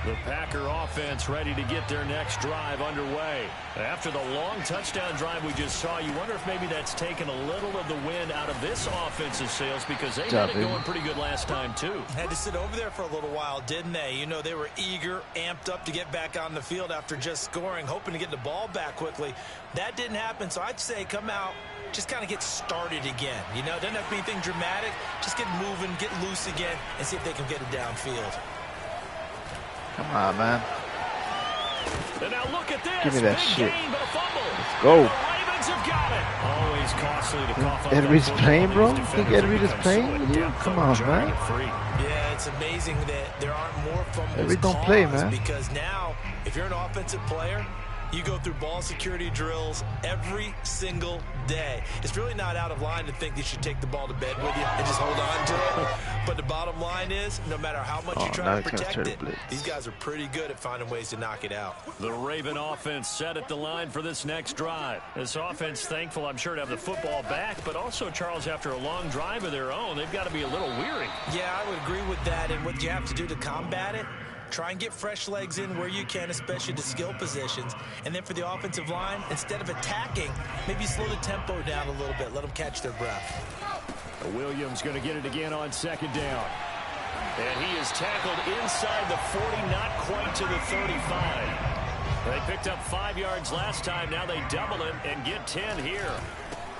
The Packer offense ready to get their next drive underway. After the long touchdown drive we just saw, you wonder if maybe that's taken a little of the wind out of this offensive sails because they had it going pretty good last time, too. Had to sit over there for a little while, didn't they? You know, they were eager, amped up to get back on the field after just scoring, hoping to get the ball back quickly. That didn't happen, so I'd say come out, just kind of get started again. You know, doesn't have to be anything dramatic. Just get moving, get loose again, and see if they can get it downfield. Come on, man. And now look at this. Give me that big shit. Gain, but a fumble. Let's go. And the Ravens have got it. Always costly to cough up. Edwards playing, bro? You think Edwards is playing with you? Come on, man. Yeah, it's amazing that there aren't more fumbles Edwards don't play, man. Because now, if you're an offensive player, you go through ball security drills every single day. It's really not out of line to think you should take the ball to bed with you and just hold on to it. But the bottom line is, no matter how much you try to protect it, these guys are pretty good at finding ways to knock it out. The Raven offense set at the line for this next drive. This offense thankful, I'm sure, to have the football back, but also, Charles, after a long drive of their own, they've got to be a little weary. Yeah, I would agree with that. And what you have to do to combat it, Try and get fresh legs in where you can, especially to skill positions. And then for the offensive line, instead of attacking, maybe slow the tempo down a little bit. Let them catch their breath. Williams going to get it again on second down. And he is tackled inside the 40, not quite to the 35. They picked up 5 yards last time. Now they double it and get 10 here.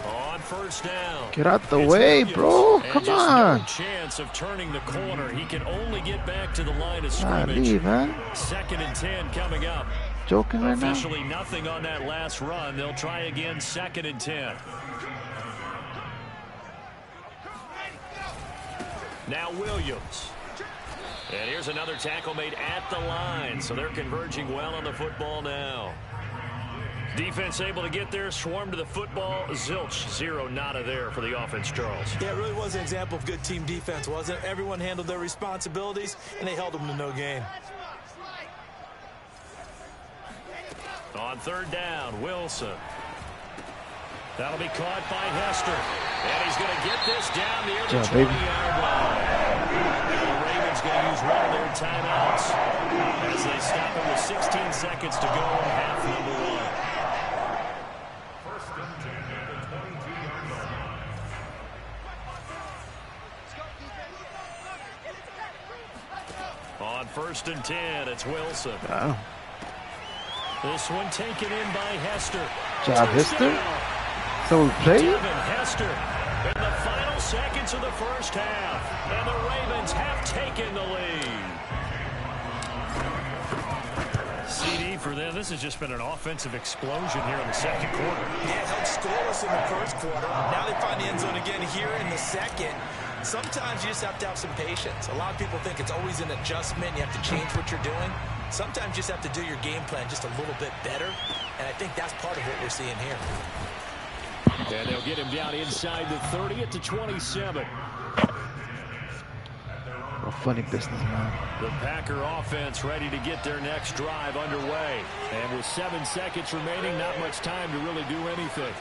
On first down. Get out the way, bro. Come on. No chance of turning the corner. He can only get back to the line of scrimmage. Leave, man. 2nd and 10 coming up. Joking right now? Officially nothing on that last run. They'll try again 2nd and 10. Now Williams. And here's another tackle made at the line. So they're converging well on the football now. Defense able to get there, swarm to the football. Zilch, 0 nada there for the offense, Charles. Yeah, it really was an example of good team defense, wasn't it? Everyone handled their responsibilities, and they held them to no gain. On 3rd down, Wilson. That'll be caught by Hester. And he's going to get this down near the 20-yard line. The Ravens going to use one of their timeouts as they stop him with 16 seconds to go in half number 1. On 1st and 10, it's Wilson. Wow. This one taken in by Hester. Job, Hester. So we play. Devin Hester in the final seconds of the first half. And the Ravens have taken the lead. CD for them. This has just been an offensive explosion here in the 2nd quarter. Yeah, held scoreless in the 1st quarter. Now they find the end zone again here in the 2nd. Sometimes you just have to have some patience. A lot of people think it's always an adjustment. You have to change what you're doing. Sometimes you just have to do your game plan just a little bit better. And I think that's part of what we're seeing here. And they'll get him down inside the 30 at the 27. A funny business, man. The Packer offense ready to get their next drive underway. And with 7 seconds remaining, not much time to really do anything.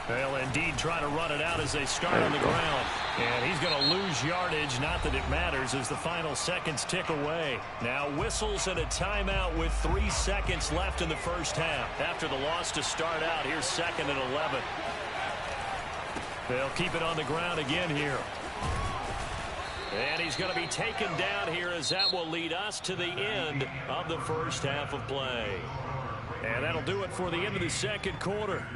They'll indeed try to run it out as they start on the ground. And he's going to lose yardage. Not that it matters as the final seconds tick away. Now whistles and a timeout with 3 seconds left in the first half. After the loss to start out, here's 2nd and 11. They'll keep it on the ground again here. And he's going to be taken down here as that will lead us to the end of the first half of play. And that'll do it for the end of the 2nd quarter.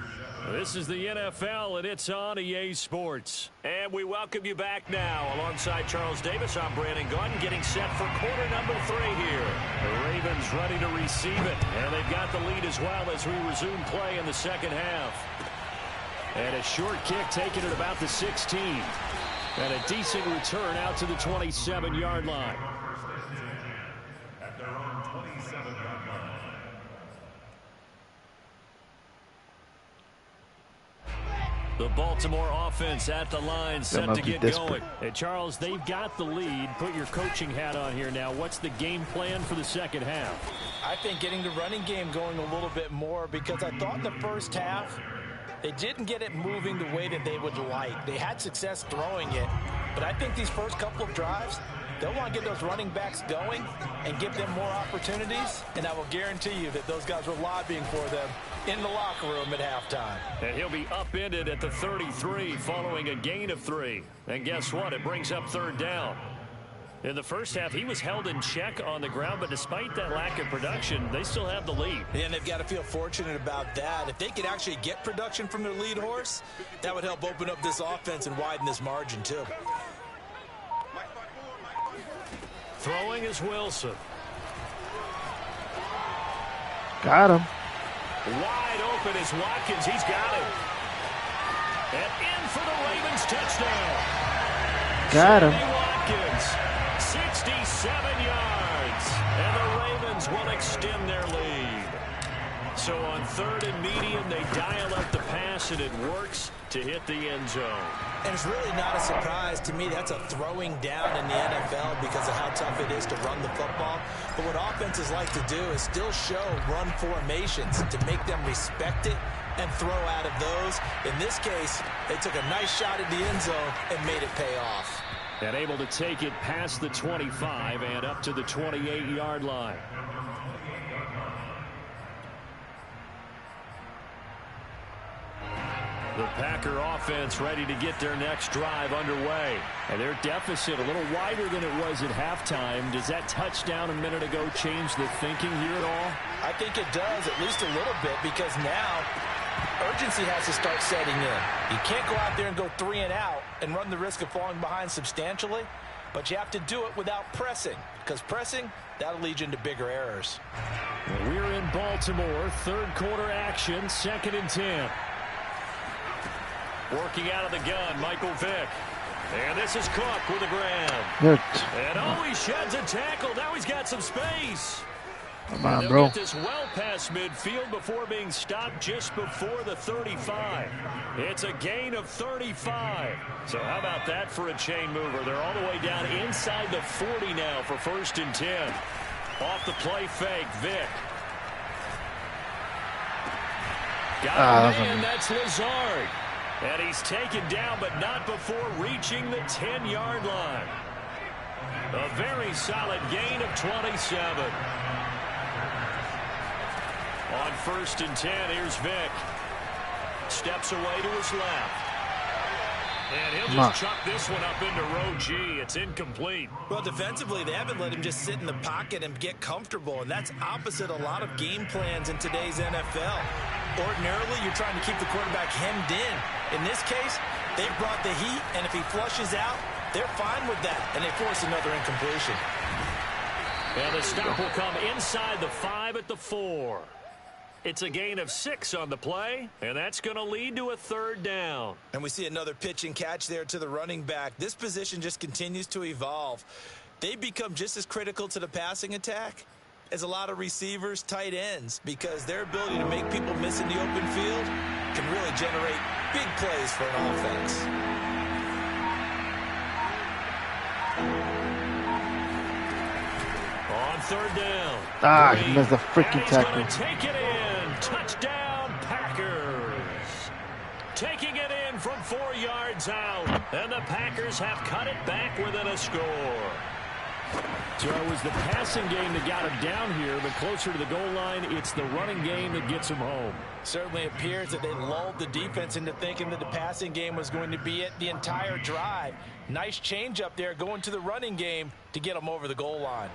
This is the NFL, and it's on EA Sports. And we welcome you back now. Alongside Charles Davis, I'm Brandon Gordon, getting set for quarter number 3 here. The Ravens ready to receive it, and they've got the lead as well as we resume play in the 2nd half. And a short kick taken at about the 16. And a decent return out to the 27-yard line. At their own 27-yard line. The Baltimore offense at the line, set to get going. And Charles, they've got the lead. Put your coaching hat on here now. What's the game plan for the 2nd half? I think getting the running game going a little bit more, because I thought in the first half they didn't get it moving the way that they would like. They had success throwing it, but I think these first couple of drives, they'll want to get those running backs going and give them more opportunities, and I will guarantee you that those guys were lobbying for them in the locker room at halftime. And he'll be upended at the 33 following a gain of 3. And guess what? It brings up 3rd down. In the first half, he was held in check on the ground, but despite that lack of production, they still have the lead. And they've got to feel fortunate about that. If they could actually get production from their lead horse, that would help open up this offense and widen this margin too. Throwing is Wilson. Got him. Wide open is Watkins. He's got him. And in for the Ravens touchdown. Got him. Watkins, 67 yards. And the Ravens will extend their lead. So on 3rd and medium, they dial up the pass, and it works to hit the end zone. And it's really not a surprise to me. That's a throwing down in the NFL because of how tough it is to run the football. But what offenses like to do is still show run formations to make them respect it and throw out of those. In this case, they took a nice shot at the end zone and made it pay off. And able to take it past the 25 and up to the 28-yard line. The Packer offense ready to get their next drive underway. And their deficit a little wider than it was at halftime. Does that touchdown a minute ago change the thinking here at all? I think it does, at least a little bit, because now urgency has to start setting in. You can't go out there and go 3 and out and run the risk of falling behind substantially, but you have to do it without pressing, because pressing, that'll lead you into bigger errors. Well, we're in Baltimore, third quarter action, 2nd and 10. Working out of the gun, Michael Vick. And this is Cook with a grab. And oh, he sheds a tackle. Now he's got some space. Come on, bro. Get this well past midfield before being stopped just before the 35. It's a gain of 35. So how about that for a chain mover? They're all the way down inside the 40 now for 1st and 10. Off the play fake, Vick. Got a man, that's Lazard. And he's taken down, but not before reaching the 10-yard line. A very solid gain of 27. On 1st and 10, here's Vick. Steps away to his left. And he'll just chuck this one up into row G. It's incomplete. Well, defensively, they haven't let him just sit in the pocket and get comfortable, and that's opposite a lot of game plans in today's NFL. Ordinarily, you're trying to keep the quarterback hemmed in. In this case, they've brought the heat, and if he flushes out, they're fine with that, and they force another incompletion. And the stop will come inside the 5 at the 4. It's a gain of 6 on the play, and that's going to lead to a 3rd down. And we see another pitch and catch there to the running back. This position just continues to evolve. They become just as critical to the passing attack as a lot of receivers, tight ends, because their ability to make people miss in the open field can really generate big plays for an offense. On 3rd down. Ah, he missed the freaking tackle. Take it in. Touchdown, Packers. Taking it in from 4 yards out. And the Packers have cut it back within a score. So it was the passing game that got him down here, but closer to the goal line, it's the running game that gets him home. Certainly appears that they lulled the defense into thinking that the passing game was going to be it the entire drive. Nice change up there going to the running game to get them over the goal line.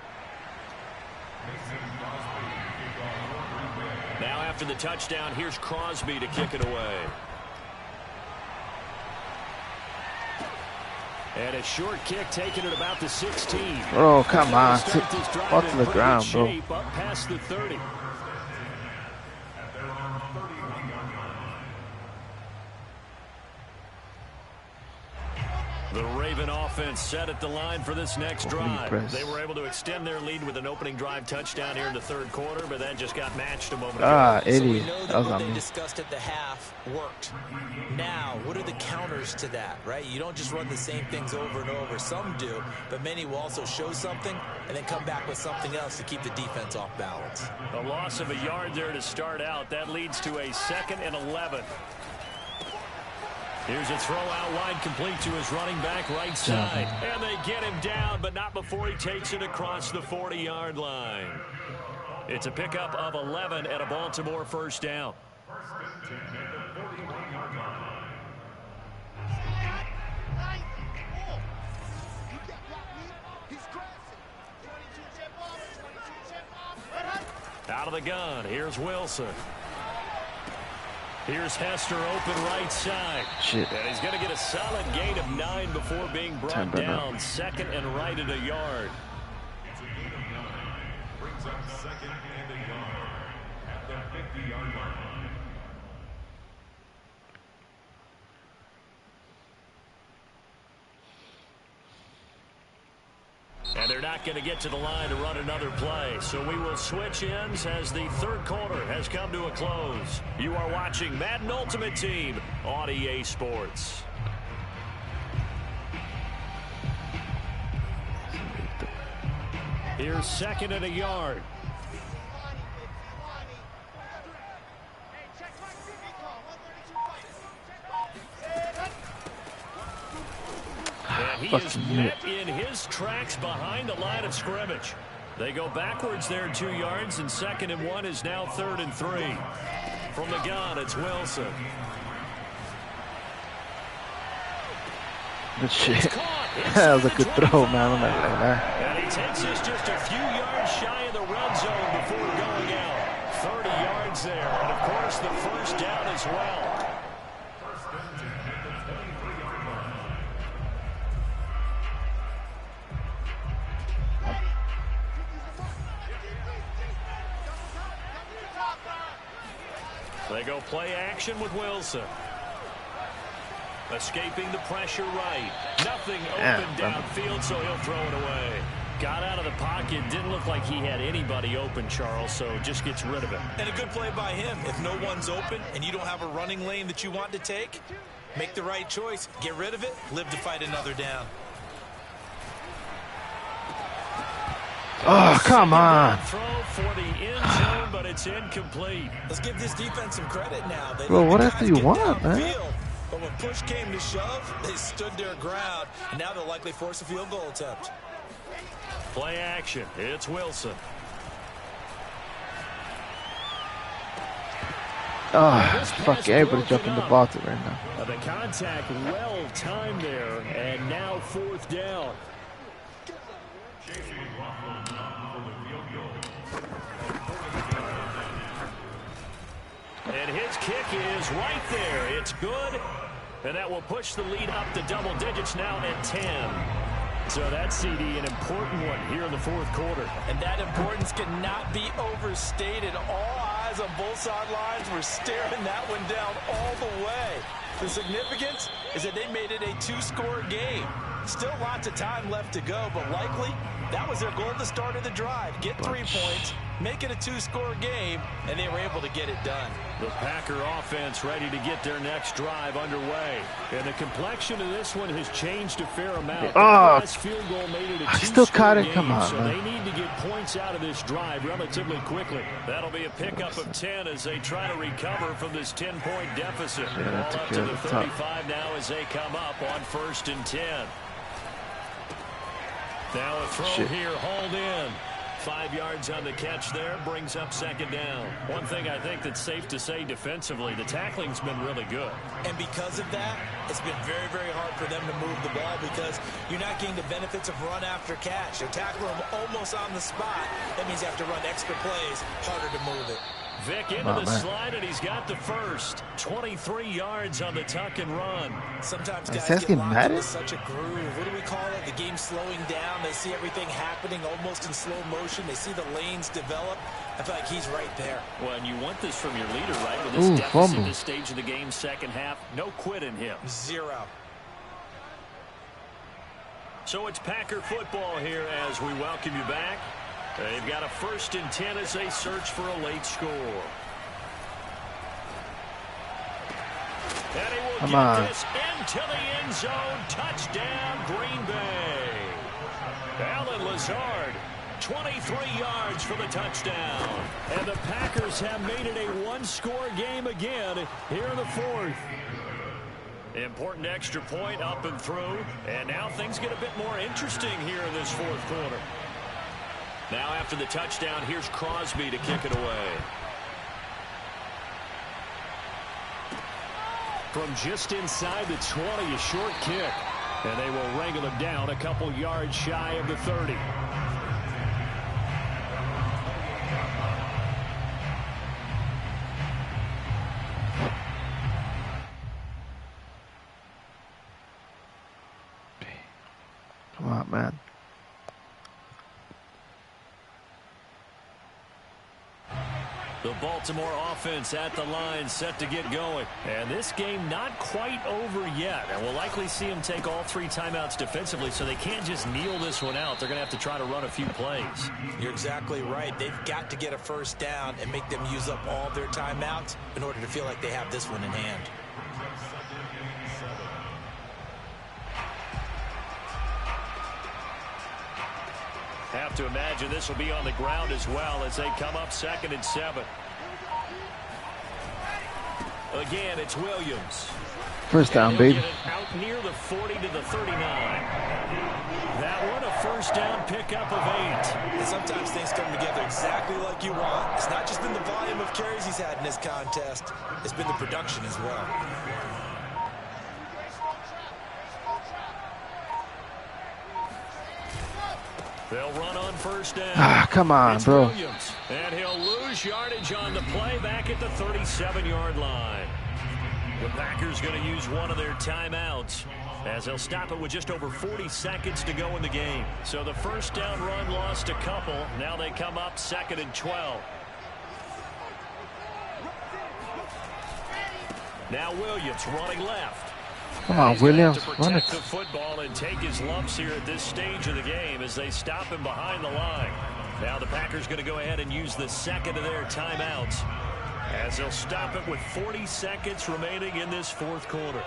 Now after the touchdown, here's Crosby to kick it away. And a short kick taken at about the 16. Oh, come on. Off to the ground, bro. Up past the 30. The Raven offense set at the line for this next drive. They were able to extend their lead with an opening drive touchdown here in the 3rd quarter, but that just got matched a moment ago. Ah, idiot. So we know that what they discussed at the half worked. Now, what are the counters to that, right? You don't just run the same things over and over. Some do, but many will also show something and then come back with something else to keep the defense off balance. A loss of a yard there to start out. That leads to a 2nd and 11. Here's a throw out wide, complete to his running back right side. And they get him down, but not before he takes it across the 40-yard line. It's a pickup of 11 and a Baltimore 1st down. Out of the gun, here's Wilson. Here's Hester open right side. Shit. And he's going to get a solid gain of 9 before being brought down. 2nd and right at a yard. Brings up 2nd and a yard at the 50-yard line. And they're not going to get to the line to run another play. So we will switch ends as the 3rd quarter has come to a close. You are watching Madden Ultimate Team on EA Sports. Here's 2nd and a yard. And he is met in his tracks behind the line of scrimmage. They go backwards there 2 yards, and 2nd and 1 is now 3rd and 3. From the gun, it's Wilson. Good shit. That was a good throw, man. I'm not gonna lie. And he takes us just a few yards shy of the red zone before going out. 30 yards there, and of course the first down as well. They go play action with Wilson. Escaping the pressure right. Nothing open downfield, so he'll throw it away. Got out of the pocket. Didn't look like he had anybody open, Charles, so just gets rid of it. And a good play by him. If no one's open and you don't have a running lane that you want to take, make the right choice. Get rid of it. Live to fight another down. Oh, come on. Throw for the end zone, but it's incomplete. Let's give this defense some credit now. Bro, what else do you want, man? But when push came to shove, they stood their ground, and now they'll likely force a field goal attempt. Play action. It's Wilson. Oh, fuck, everybody jumping the ball to right now. The contact well timed there, and now 4th down. And his kick is right there. It's good. And that will push the lead up to double digits now at 10. So that's, CD, an important one here in the 4th quarter. And that importance cannot be overstated. All eyes on both sidelines were staring that one down all the way. The significance is that they made it a 2-score game. Still lots of time left to go, but likely that was their goal at the start of the drive. Get 3 points, make it a 2-score game, and they were able to get it done. The Packer offense ready to get their next drive underway. And the complexion of this one has changed a fair amount. Oh, last field goal made it a I still caught it. game, Come on, so man. they need to get points out of this drive relatively quickly. That'll be a pickup of 10 as they try to recover from this 10-point deficit. Ball up to the 35 now as they come up on 1st and 10. Now a throw here, hauled in. 5 yards on the catch there, brings up 2nd down. One thing I think that's safe to say defensively, the tackling's been really good. And because of that, it's been very, very hard for them to move the ball because you're not getting the benefits of run after catch. They're tackling them almost on the spot. That means you have to run extra plays, harder to move it. Vic into the slide, and he's got the first. 23 yards on the tuck and run. Sometimes guys get locked into such a groove. What do we call it? The game's slowing down. They see everything happening almost in slow motion. They see the lanes develop. I feel like he's right there. Well, and you want this from your leader, right? With this deficit, this stage of the game, 2nd half, no quit in him. 0. So it's Packer football here as we welcome you back. They've got a 1st and 10 as they search for a late score. And he will get this into the end zone. Touchdown, Green Bay. Alan Lazard, 23 yards for the touchdown. And the Packers have made it a 1-score game again here in the 4th. Important extra point up and through. And now things get a bit more interesting here in this 4th quarter. Now after the touchdown, here's Crosby to kick it away. From just inside the 20, a short kick. And they will wrangle him down a couple yards shy of the 30. Come on, man. The Baltimore offense at the line, set to get going. And this game not quite over yet. And we'll likely see them take all 3 timeouts defensively, so they can't just kneel this one out. They're going to have to try to run a few plays. You're exactly right. They've got to get a 1st down and make them use up all their timeouts in order to feel like they have this one in hand. Have to imagine this will be on the ground as well as they come up 2nd and 7. Again, it's Williams. First down, baby. Out near the 40 to the 39. That one a first down pickup of 8. And sometimes things come together exactly like you want. It's not just been the volume of carries he's had in this contest. It's been the production as well. They'll run on first down. Ah, come on, bro. Williams, and he'll lose yardage on the play back at the 37-yard line. The Packers going to use one of their timeouts as they'll stop it with just over 40 seconds to go in the game. So the first down run lost a couple. Now they come up 2nd and 12. Now Williams running left. Come on, Williams, run it. The football and take his lumps here at this stage of the game as they stop him behind the line. Now the Packers going to go ahead and use the second of their timeouts as they'll stop it with 40 seconds remaining in this fourth quarter.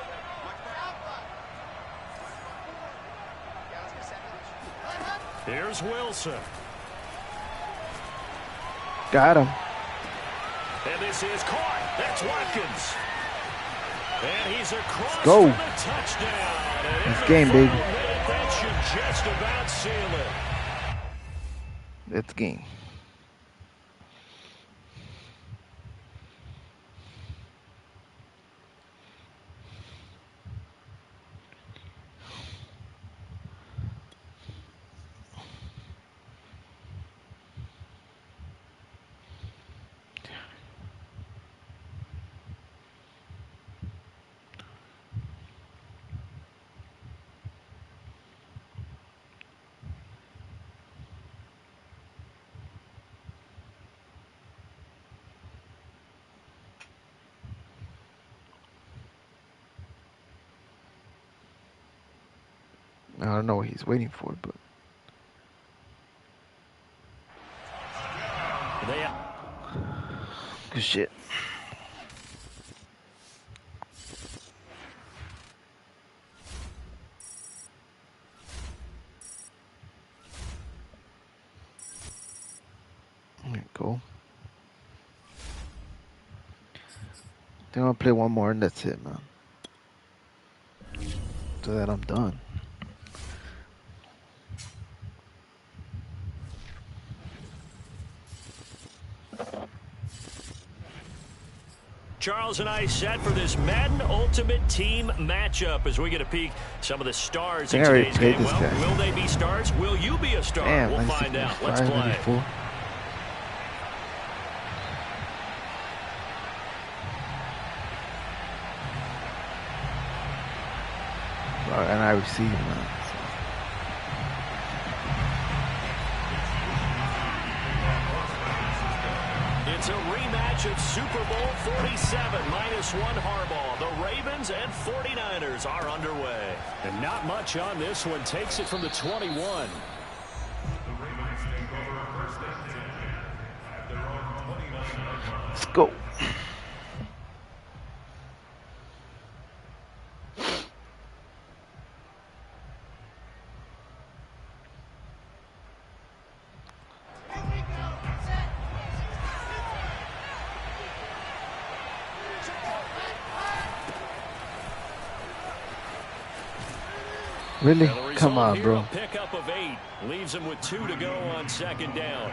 Here's Wilson. Got him. And this is caught. That's Watkins. And he's across Go. for the touchdown. It's game, baby. That should just about seal it. It's game. I don't know what he's waiting for, but good shit. There you go. I think I'm gonna play one more and that's it, man. So that I'm done. Charles and I set for this Madden Ultimate Team matchup as we get a peek some of the stars in today's game. Well, will they be stars? Will you be a star? Damn, we'll find out. Let's play. And I receive, man. It's a rematch of Super Bowl 47, -1 Harbaugh. The Ravens and 49ers are underway. And not much on this one. Takes it from the 21. The Ravens take over first and 10 at their own 29-yard line. Let's go. Really? Come on, bro. Pickup of 8 leaves him with 2 to go on second down.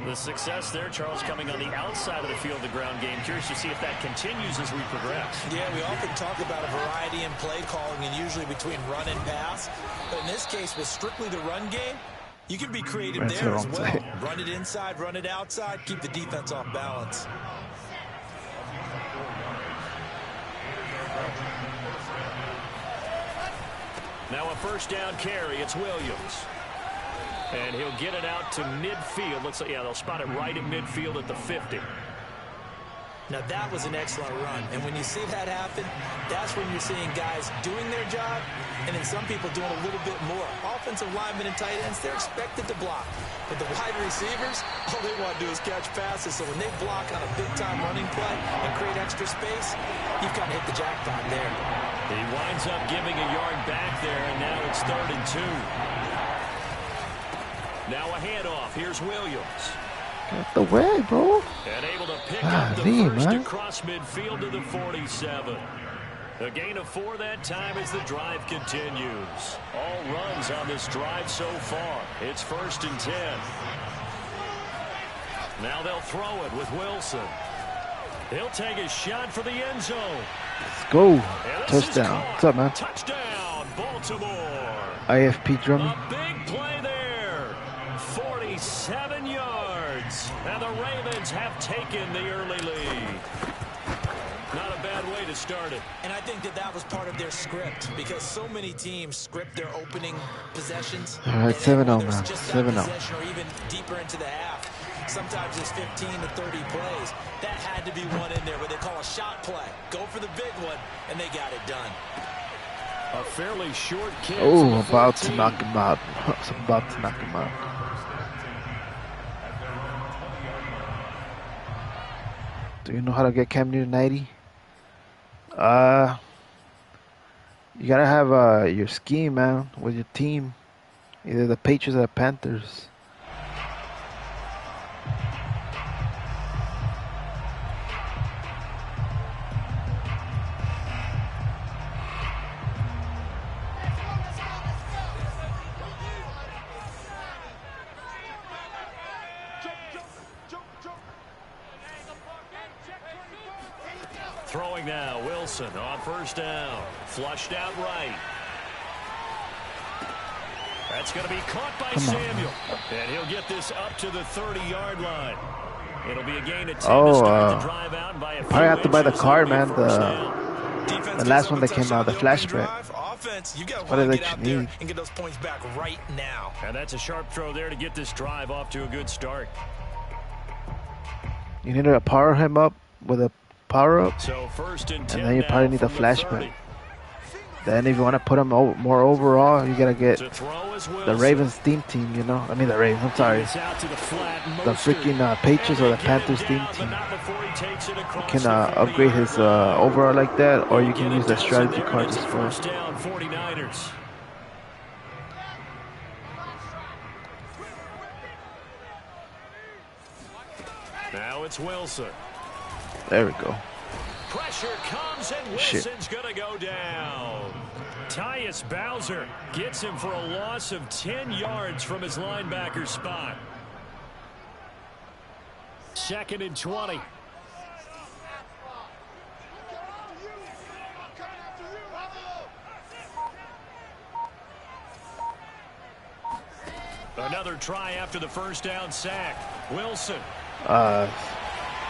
The success there, Charles, coming on the outside of the field, the ground game. Curious to see if that continues as we progress. Yeah, we often talk about a variety in play calling and usually between run and pass. But in this case, with strictly the run game, you can be creative there as well. Run it inside, run it outside, keep the defense off balance. Now a first down carry. It's Williams. And he'll get it out to midfield. Looks like, yeah, they'll spot it right in midfield at the 50. Now that was an excellent run. And when you see that happen, that's when you're seeing guys doing their job and then some people doing a little bit more. Offensive linemen and tight ends, they're expected to block. But the wide receivers, all they want to do is catch passes. So when they block on a big-time running play and create extra space, you've kind of hit the jackpot there. He winds up giving a yard back there, and now it's 3rd and 2. Now a handoff. Here's Williams. Out the way, bro. And able to pick up the first across midfield to the 47. A gain of 4 that time as the drive continues. All runs on this drive so far. It's 1st and 10. Now they'll throw it with Wilson. He'll take a shot for the end zone. Let's go. Touchdown. What's up, man? Touchdown, Baltimore. IFP drumming. A big play there. 47 yards. And the Ravens have taken the early lead. Not a bad way to start it. And I think that was part of their script because so many teams script their opening possessions. All right, 7-0 now. 7-0. Or even deeper into the half. Sometimes it's 15 to 30 plays. That had to be one in there where they call a shot play. Go for the big one, and they got it done. A fairly short kick. Oh, about to knock him out. About to knock him out. Do you know how to get Cam Newton 90? You gotta have your scheme, man, with your team. Either the Patriots or the Panthers. Throwing now, Wilson on 1st down. Flushed out right. That's going to be caught by Samuel. And he'll get this up to the 30-yard line. It'll be a gain of 10 to start the drive out by a few probably have to buy the card, man. The last one that came out, the flashback. Offense, you got what to get out there and get those points back right now. And that's a sharp throw there to get this drive off to a good start. You need to power him up with a power up, so 1st and 10 and then you probably need a flashback. Then if you want to put him more overall, you gotta get the Ravens team, you know. I mean the Ravens, I'm sorry. The freaking Patriots or the Panthers team. You can upgrade his overall like that, or you can use the strategy card as well. Now it's Wilson. There we go. Pressure comes and Wilson's going to go down. Tyus Bowser gets him for a loss of 10 yards from his linebacker spot. 2nd and 20. Another try after the 1st down sack. Wilson.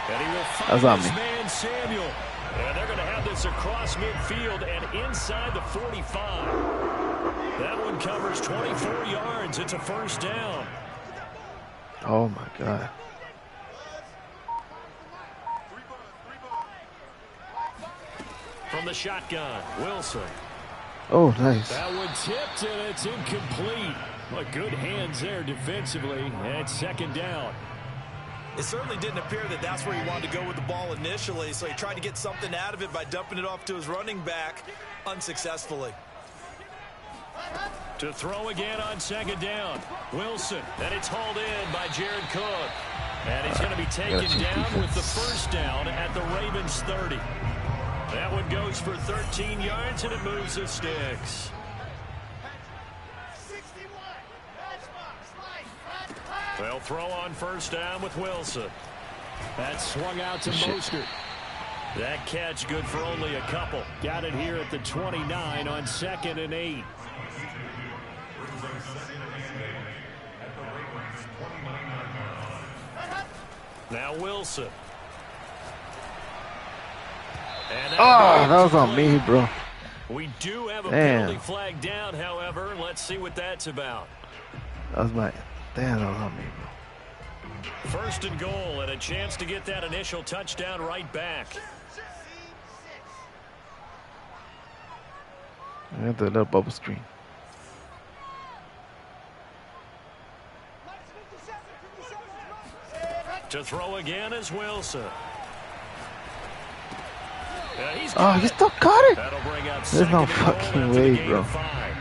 And he will find his man Samuel. And they're going to have this across midfield and inside the 45. That one covers 24 yards. It's a 1st down. Oh, my God. From the shotgun, Wilson. Oh, nice. That one tipped, and it's incomplete. But good hands there defensively. And 2nd down. It certainly didn't appear that that's where he wanted to go with the ball initially, so he tried to get something out of it by dumping it off to his running back unsuccessfully. To throw again on 2nd down. Wilson, and it's hauled in by Jared Cook. And he's going to be taken down with the 1st down at the Ravens 30. That one goes for 13 yards, and it moves the sticks. They'll throw on 1st down with Wilson. That swung out to Mostert. That catch good for only a couple. Got it here at the 29 on 2nd and 8. Now Wilson. Oh, that was on me, bro. We do have a penalty flag down, however. Let's see what that's about. That was my... Damn, that was on me, bro. 1st and goal, and a chance to get that initial touchdown right back. I have the little bubble screen. To throw again is Wilson. Oh, he still caught it. There's no fucking way, bro.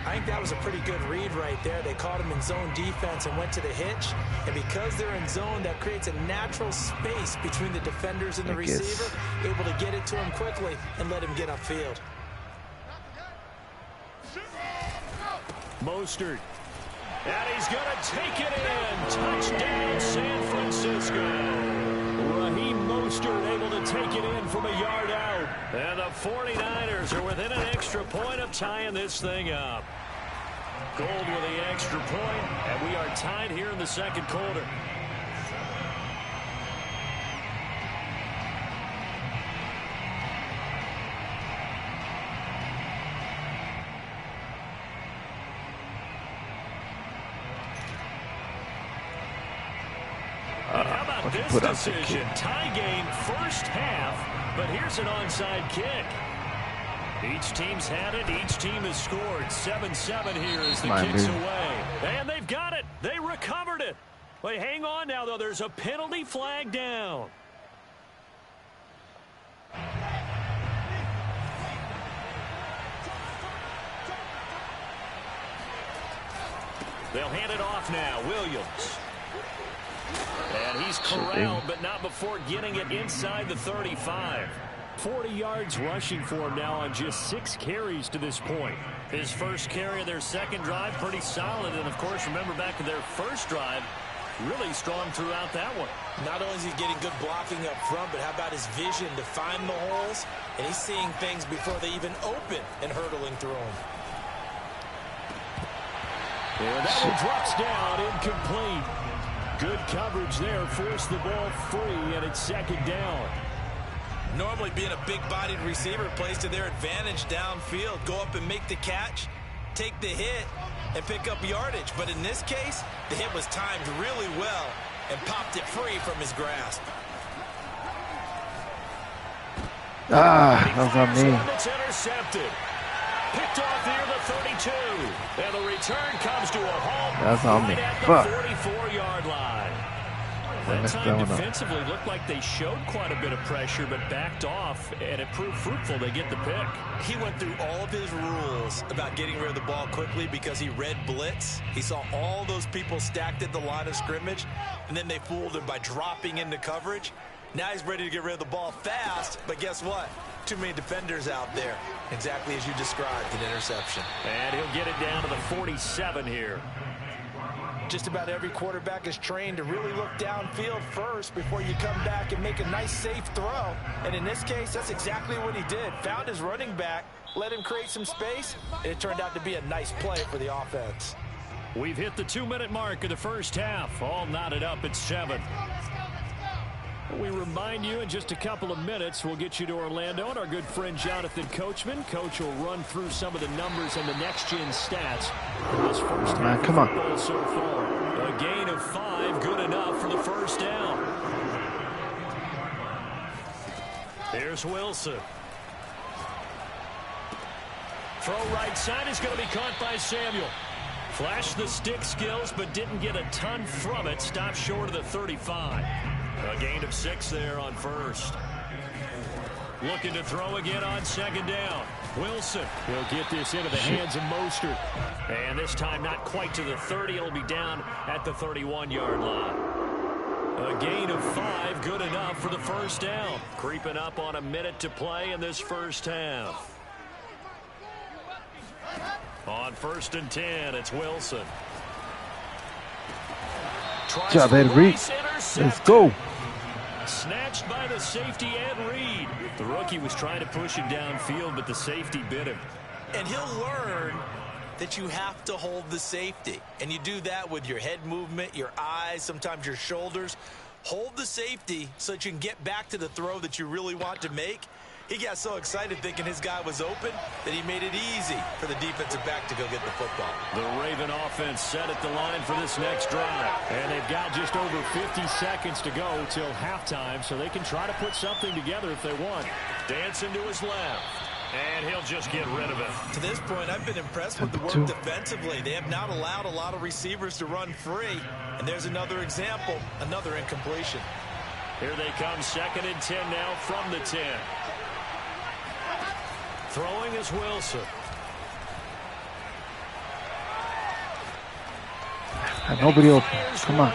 I I think that was a pretty good read right there. They caught him in zone defense and went to the hitch. And because they're in zone, that creates a natural space between the defenders and the receiver, able to get it to him quickly and let him get upfield. Mostert. And he's going to take it in. Touchdown, San Francisco. Raheem Mostert able to take it in from a yard out. And the 49ers are within an extra point of tying this thing up. Gold with the extra point, and we are tied here in the second quarter. And how about this decision? Tie game first half, but here's an onside kick. Each team's had it. Each team has scored. 7-7 here as the kick's away. And they've got it. They recovered it. Wait, hang on now, though. There's a penalty flag down. They'll hand it off now. Williams. And he's corralled, but not before getting it inside the 35. 40 yards rushing for him now on just 6 carries to this point. His first carry of their second drive, pretty solid. And, of course, remember back to their first drive, really strong throughout that one. Not only is he getting good blocking up front, but how about his vision to find the holes? And he's seeing things before they even open and hurdling through them. And that one drops down, incomplete. Good coverage there, forced the ball free, and it's second down. Normally being a big-bodied receiver plays to their advantage downfield. Go up and make the catch, take the hit, and pick up yardage. But in this case, the hit was timed really well and popped it free from his grasp. That was on me. It's intercepted. Picked off near the 32. And the return comes to a halt. That's on me. At the 44-yard line. That time defensively looked like they showed quite a bit of pressure, but backed off, and it proved fruitful. They get the pick. He went through all of his rules about getting rid of the ball quickly because he read blitz. He saw all those people stacked at the line of scrimmage, and then they fooled him by dropping into coverage. Now he's ready to get rid of the ball fast, but guess what? Too many defenders out there. Exactly as you described, an interception. And he'll get it down to the 47 here. Just about every quarterback is trained to really look downfield first before you come back and make a nice, safe throw. And in this case, that's exactly what he did. Found his running back, let him create some space, and it turned out to be a nice play for the offense. We've hit the 2-minute mark of the first half. All knotted up at 7. We remind you in just a couple of minutes, we'll get you to Orlando and our good friend Jonathan Coachman. Coach will run through some of the numbers and the next-gen stats for this first half of football so far. A gain of 5, good enough for the first down. Here's Wilson. Throw right side is going to be caught by Samuel. Flashed the stick skills, but didn't get a ton from it. Stopped short of the 35. A gain of 6 there on first. Looking to throw again on second down. Wilson will get this into the hands of Mostert. And this time not quite to the 30. It'll be down at the 31-yard line. A gain of 5, good enough for the first down. Creeping up on a minute to play in this first half. On 1st and 10, it's Wilson. Job, Reed. Let's go. Snatched by the safety, Ed Reed. The rookie was trying to push him downfield, but the safety bit him. And he'll learn that you have to hold the safety. And you do that with your head movement, your eyes, sometimes your shoulders. Hold the safety so that you can get back to the throw that you really want to make. He got so excited thinking his guy was open that he made it easy for the defensive back to go get the football. The Raven offense set at the line for this next drive. And they've got just over 50 seconds to go till halftime, so they can try to put something together if they want. Dancing to his left. And he'll just get rid of it. To this point, I've been impressed with the work defensively. They have not allowed a lot of receivers to run free. And there's another example, another incompletion. Here they come, 2nd and 10 now from the 10. Throwing is Wilson. Nobody open. Come on.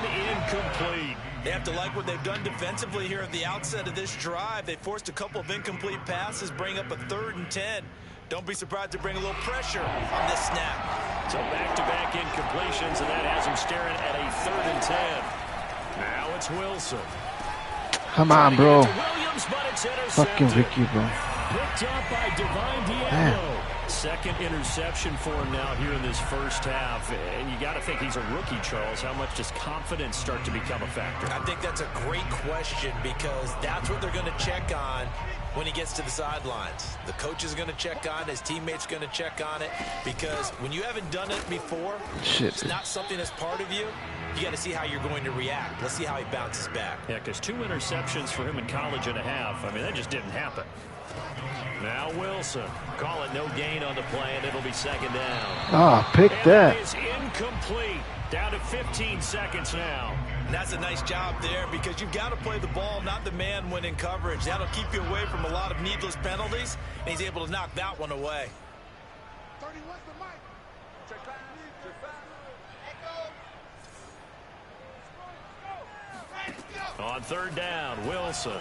They have to like what they've done defensively here at the outset of this drive. They forced a couple of incomplete passes, bring up a 3rd and 10. Don't be surprised to bring a little pressure on this snap. So back-to-back incompletions, and that has him staring at a 3rd and 10. Now it's Wilson. Come on, bro. Williams, fucking Ricky, bro. Picked up by Divine Diablo. Second interception for him now here in this first half. And you got to think he's a rookie, Charles. How much does confidence start to become a factor? I think that's a great question because that's what they're going to check on when he gets to the sidelines. The coach is going to check on it. His teammates going to check on it because when you haven't done it before, it's not something that's part of you. You got to see how you're going to react. Let's see how he bounces back. Yeah, because 2 interceptions for him in college and a half. I mean, that just didn't happen. Now Wilson. Call it no gain on the play, and it'll be 2nd down. Pick that. That is incomplete. Down to 15 seconds now. And that's a nice job there because you've got to play the ball, not the man when in coverage. That'll keep you away from a lot of needless penalties, and he's able to knock that one away. On 3rd down, Wilson.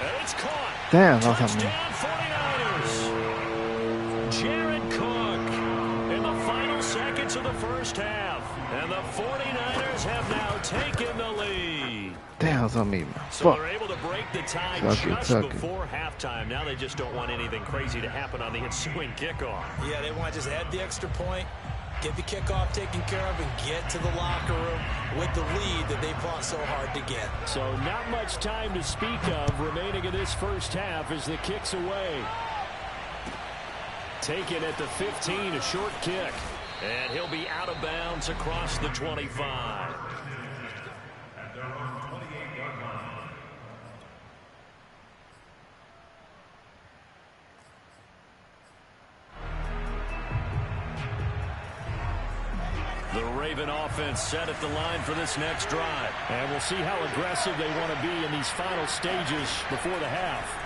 And it's caught. Damn, that was Touchdown 49ers. Jared Cook in the final seconds of the first half. And the 49ers have now taken the lead. Damn, that's on me, man. So they're able to break the tie just before halftime. Now they just don't want anything crazy to happen on the ensuing kickoff. Yeah, they want to just add the extra point, get the kickoff taken care of, and get to the locker room with the lead that they fought so hard to get. So not much time to speak of remaining in this first half as the kick's away. Taken at the 15, a short kick. And he'll be out of bounds across the 25. At their own 28-yard line. The Raven offense set at the line for this next drive. And we'll see how aggressive they want to be in these final stages before the half.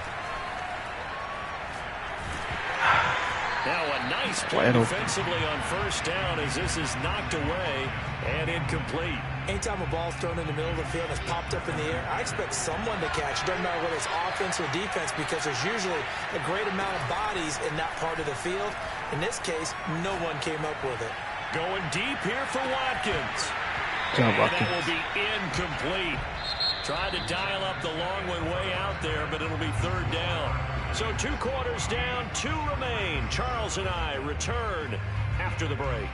Now a nice play defensively on 1st down as this is knocked away and incomplete. Anytime a ball's thrown in the middle of the field and it's popped up in the air, I expect someone to catch. It doesn't matter whether it's offense or defense because there's usually a great amount of bodies in that part of the field. In this case, no one came up with it. Going deep here for Watkins. And that will be incomplete. Tried to dial up the long one way out there, but it'll be 3rd down. So 2 quarters down, 2 remain. Charles and I return after the break.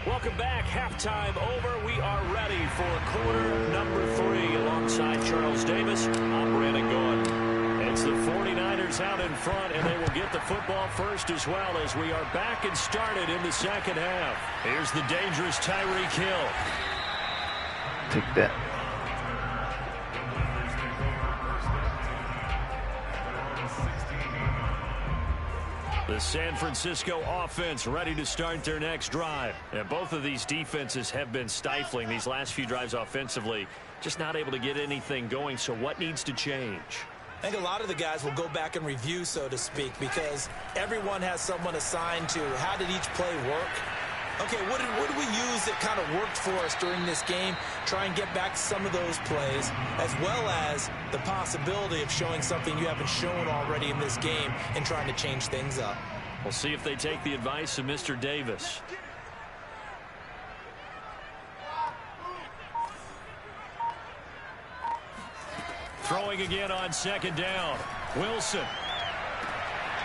Welcome back. Halftime over. We are ready for quarter number 3. Alongside Charles Davis, I'm Brandon Gordon. It's the 49ers out in front, and they will get the football first as well as we are back and started in the 2nd half. Here's the dangerous Tyreek Hill. Take that. The San Francisco offense ready to start their next drive. And both of these defenses have been stifling these last few drives offensively. Just not able to get anything going. So what needs to change? I think a lot of the guys will go back and review, so to speak, because everyone has someone assigned to how did each play work. Okay, what did we use that kind of worked for us during this game? Try and get back some of those plays, as well as the possibility of showing something you haven't shown already in this game and trying to change things up. We'll see if they take the advice of Mr. Davis. Throwing again on 2nd down. Wilson.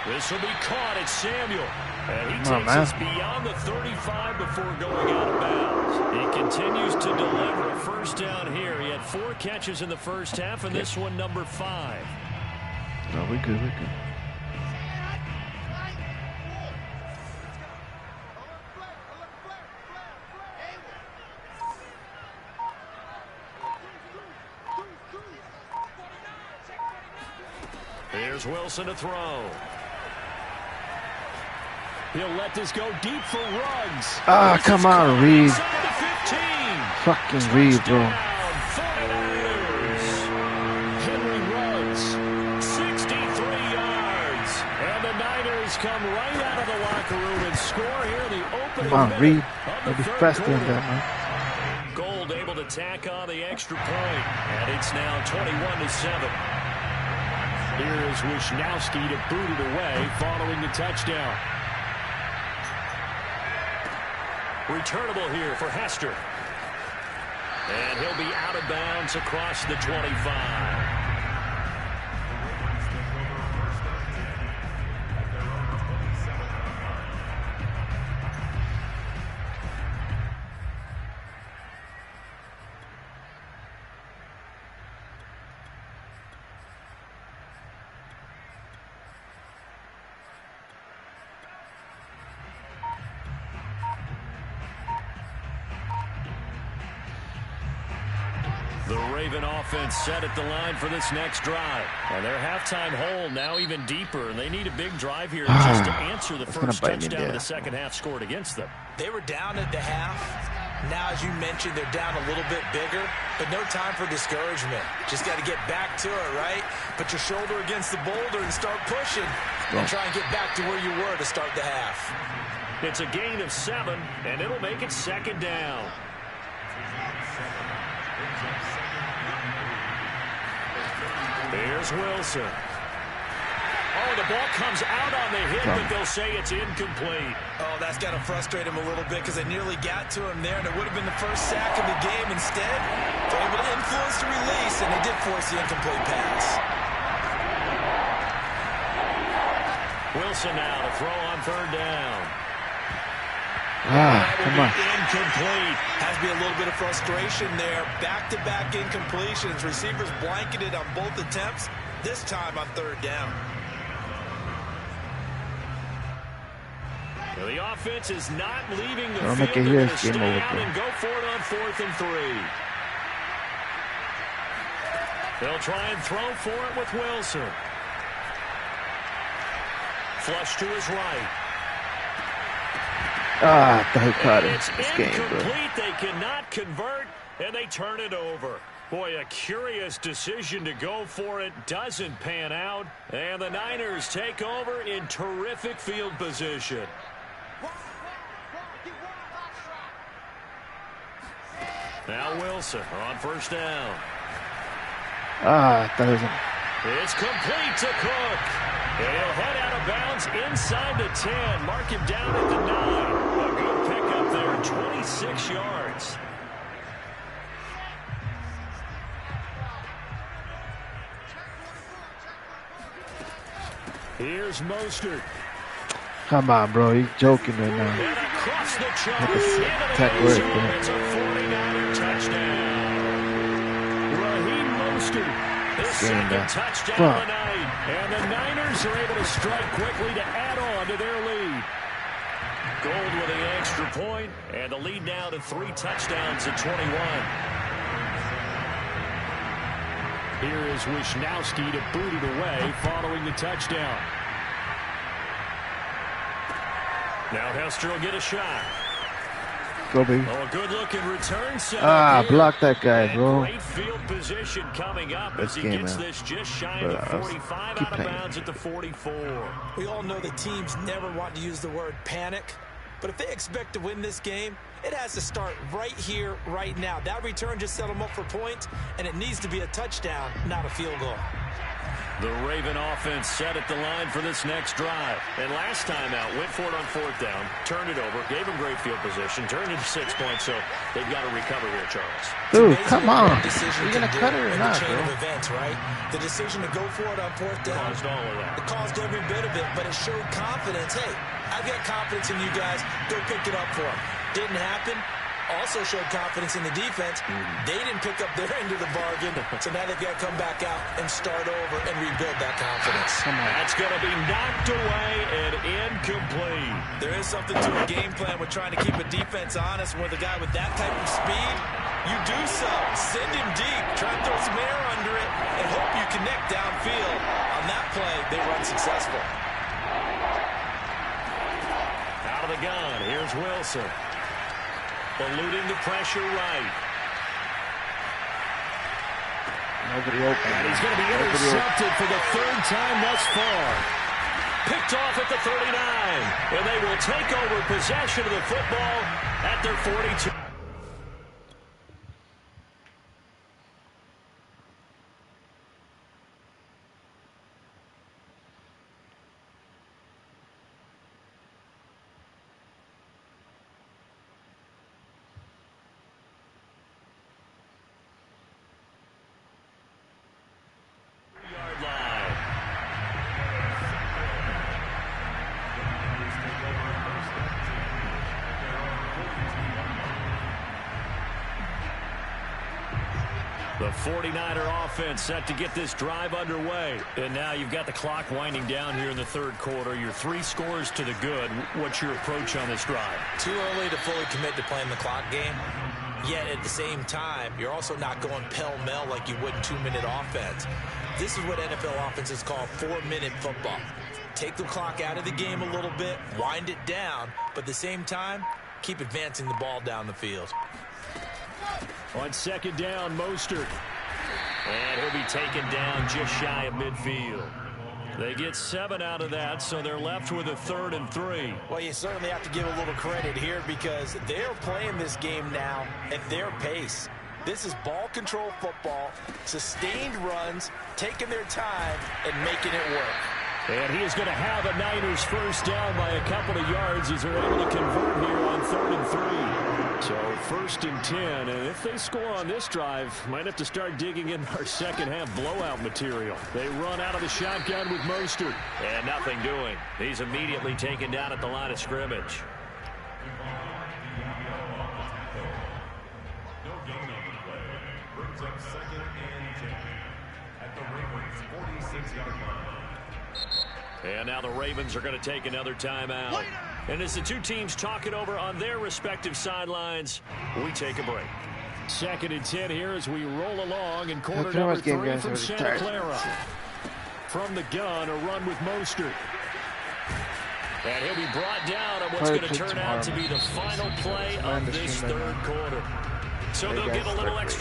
This will be caught at Samuel. And he takes us beyond the 35 before going out of bounds. He continues to deliver a 1st down here. He had 4 catches in the first half, and this one number 5. No, we're good, we're good. Here's Wilson to throw. He'll let this go deep for Ruggs. Come on, Reed. Fucking Reed, bro. Henry Ruggs, 63 yards. And the Niners come right out of the locker room and score here in the opening minute the Maybe third faster quarter. than that, man. Gold able to tack on the extra point, and it's now 21-7. Here is Wisnowski to boot it away following the touchdown. Returnable here for Hester. And he'll be out of bounds across the 25. The Raven offense set at the line for this next drive. And their halftime hole now even deeper. And they need a big drive here just to answer the first touchdown of the second half scored against them. They were down at the half. Now, as you mentioned, they're down a little bit bigger, but no time for discouragement. Just got to get back to it, right? Put your shoulder against the boulder and start pushing. And try and get back to where you were to start the half. It's a gain of 7, and it'll make it second down. Here's Wilson. Oh, the ball comes out on the hit, but they'll say it's incomplete. Oh, that's got to frustrate him a little bit because they nearly got to him there, and it would have been the first sack of the game. Instead, they're able to influence the release, and they did force the incomplete pass. Wilson now to throw on third down. Come on. Incomplete. Has to be a little bit of frustration there. Back-to-back incompletions. Receivers blanketed on both attempts, this time on third down. Well, the offense is not leaving the field. They're going to stay out and go for it on 4th and 3. They'll try and throw for it with Wilson. Flush to his right. I thought he caught it. It's incomplete. They cannot convert, and they turn it over. Boy, a curious decision to go for it. Doesn't pan out, and the Niners take over in terrific field position. Now Wilson on first down. I thought it was It's complete to Cook. And he'll head out of bounds inside the 10. Mark him down at the 9. A good pickup there, 26 yards. Here's Mostert. Come on, bro. He's joking right now. And across the chart, It's a 49er touchdown. Raheem Mostert, his second touchdown of the night. And the Niners are able to strike quickly to add on to their lead. Gold with the extra point, and the lead now to 3 touchdowns at 21. Here is Wisnowski to boot it away following the touchdown. Now Hester will get a shot. Go, baby. Oh, a good-looking return set. Block that guy, bro. Great field position coming up as he gets this just shy of the 45 out of bounds at the 44. We all know that teams never want to use the word panic, but if they expect to win this game, it has to start right here, right now. That return just set them up for points, and it needs to be a touchdown, not a field goal. The Raven offense set at the line for this next drive. And last time out, went for it on 4th down, turned it over, gave them great field position, turned it to 6 points, so they've got to recover here, Charles. Dude, come on. Are you going to cut it or not, bro? Events, right? The decision to go for it on 4th down. Caused all of that. It caused every bit of it, but it showed confidence. Hey, I've got confidence in you guys. Go pick it up for them. Didn't happen. Also showed confidence in the defense. They didn't pick up their end of the bargain, so now they've got to come back out and start over and rebuild that confidence. That's going to be knocked away and incomplete. There is something to a game plan with trying to keep a defense honest. With a guy with that type of speed, you do so. Send him deep. Try and throw some air under it and hope you connect downfield. On that play, they were unsuccessful. Out of the gun, here's Wilson. Eluding the pressure right. Nobody open. And he's going to be intercepted for the 3rd time thus far. Picked off at the 39. And they will take over possession of the football at their 42. The 49er offense set to get this drive underway. And now you've got the clock winding down here in the third quarter. Your 3 scores to the good. What's your approach on this drive? Too early to fully commit to playing the clock game. Yet at the same time, you're also not going pell-mell like you would in 2-minute offense. This is what NFL offenses call 4-minute football. Take the clock out of the game a little bit, wind it down, but at the same time, keep advancing the ball down the field. On second down, Mostert. And he'll be taken down just shy of midfield. They get 7 out of that, so they're left with a 3rd and 3. Well, you certainly have to give a little credit here because they're playing this game now at their pace. This is ball control football, sustained runs, taking their time, and making it work. And he is going to have a Niners first down by a couple of yards as they're able to convert here on 3rd and 3. So 1st and 10, and if they score on this drive, might have to start digging in our second half blowout material. They run out of the shotgun with Mostert. And nothing doing. He's immediately taken down at the line of scrimmage. No gain on the play. Brings up 2nd and 10 at the Ravens' 46-yard line. And now the Ravens are going to take another timeout. And as the two teams talk it over on their respective sidelines, we take a break. 2nd and 10 here as we roll along in quarter number 3 from Santa Clara. From the gun, a run with Mostert. And he'll be brought down on what's going to turn out to be the final play of this third quarter. So they'll get a little extra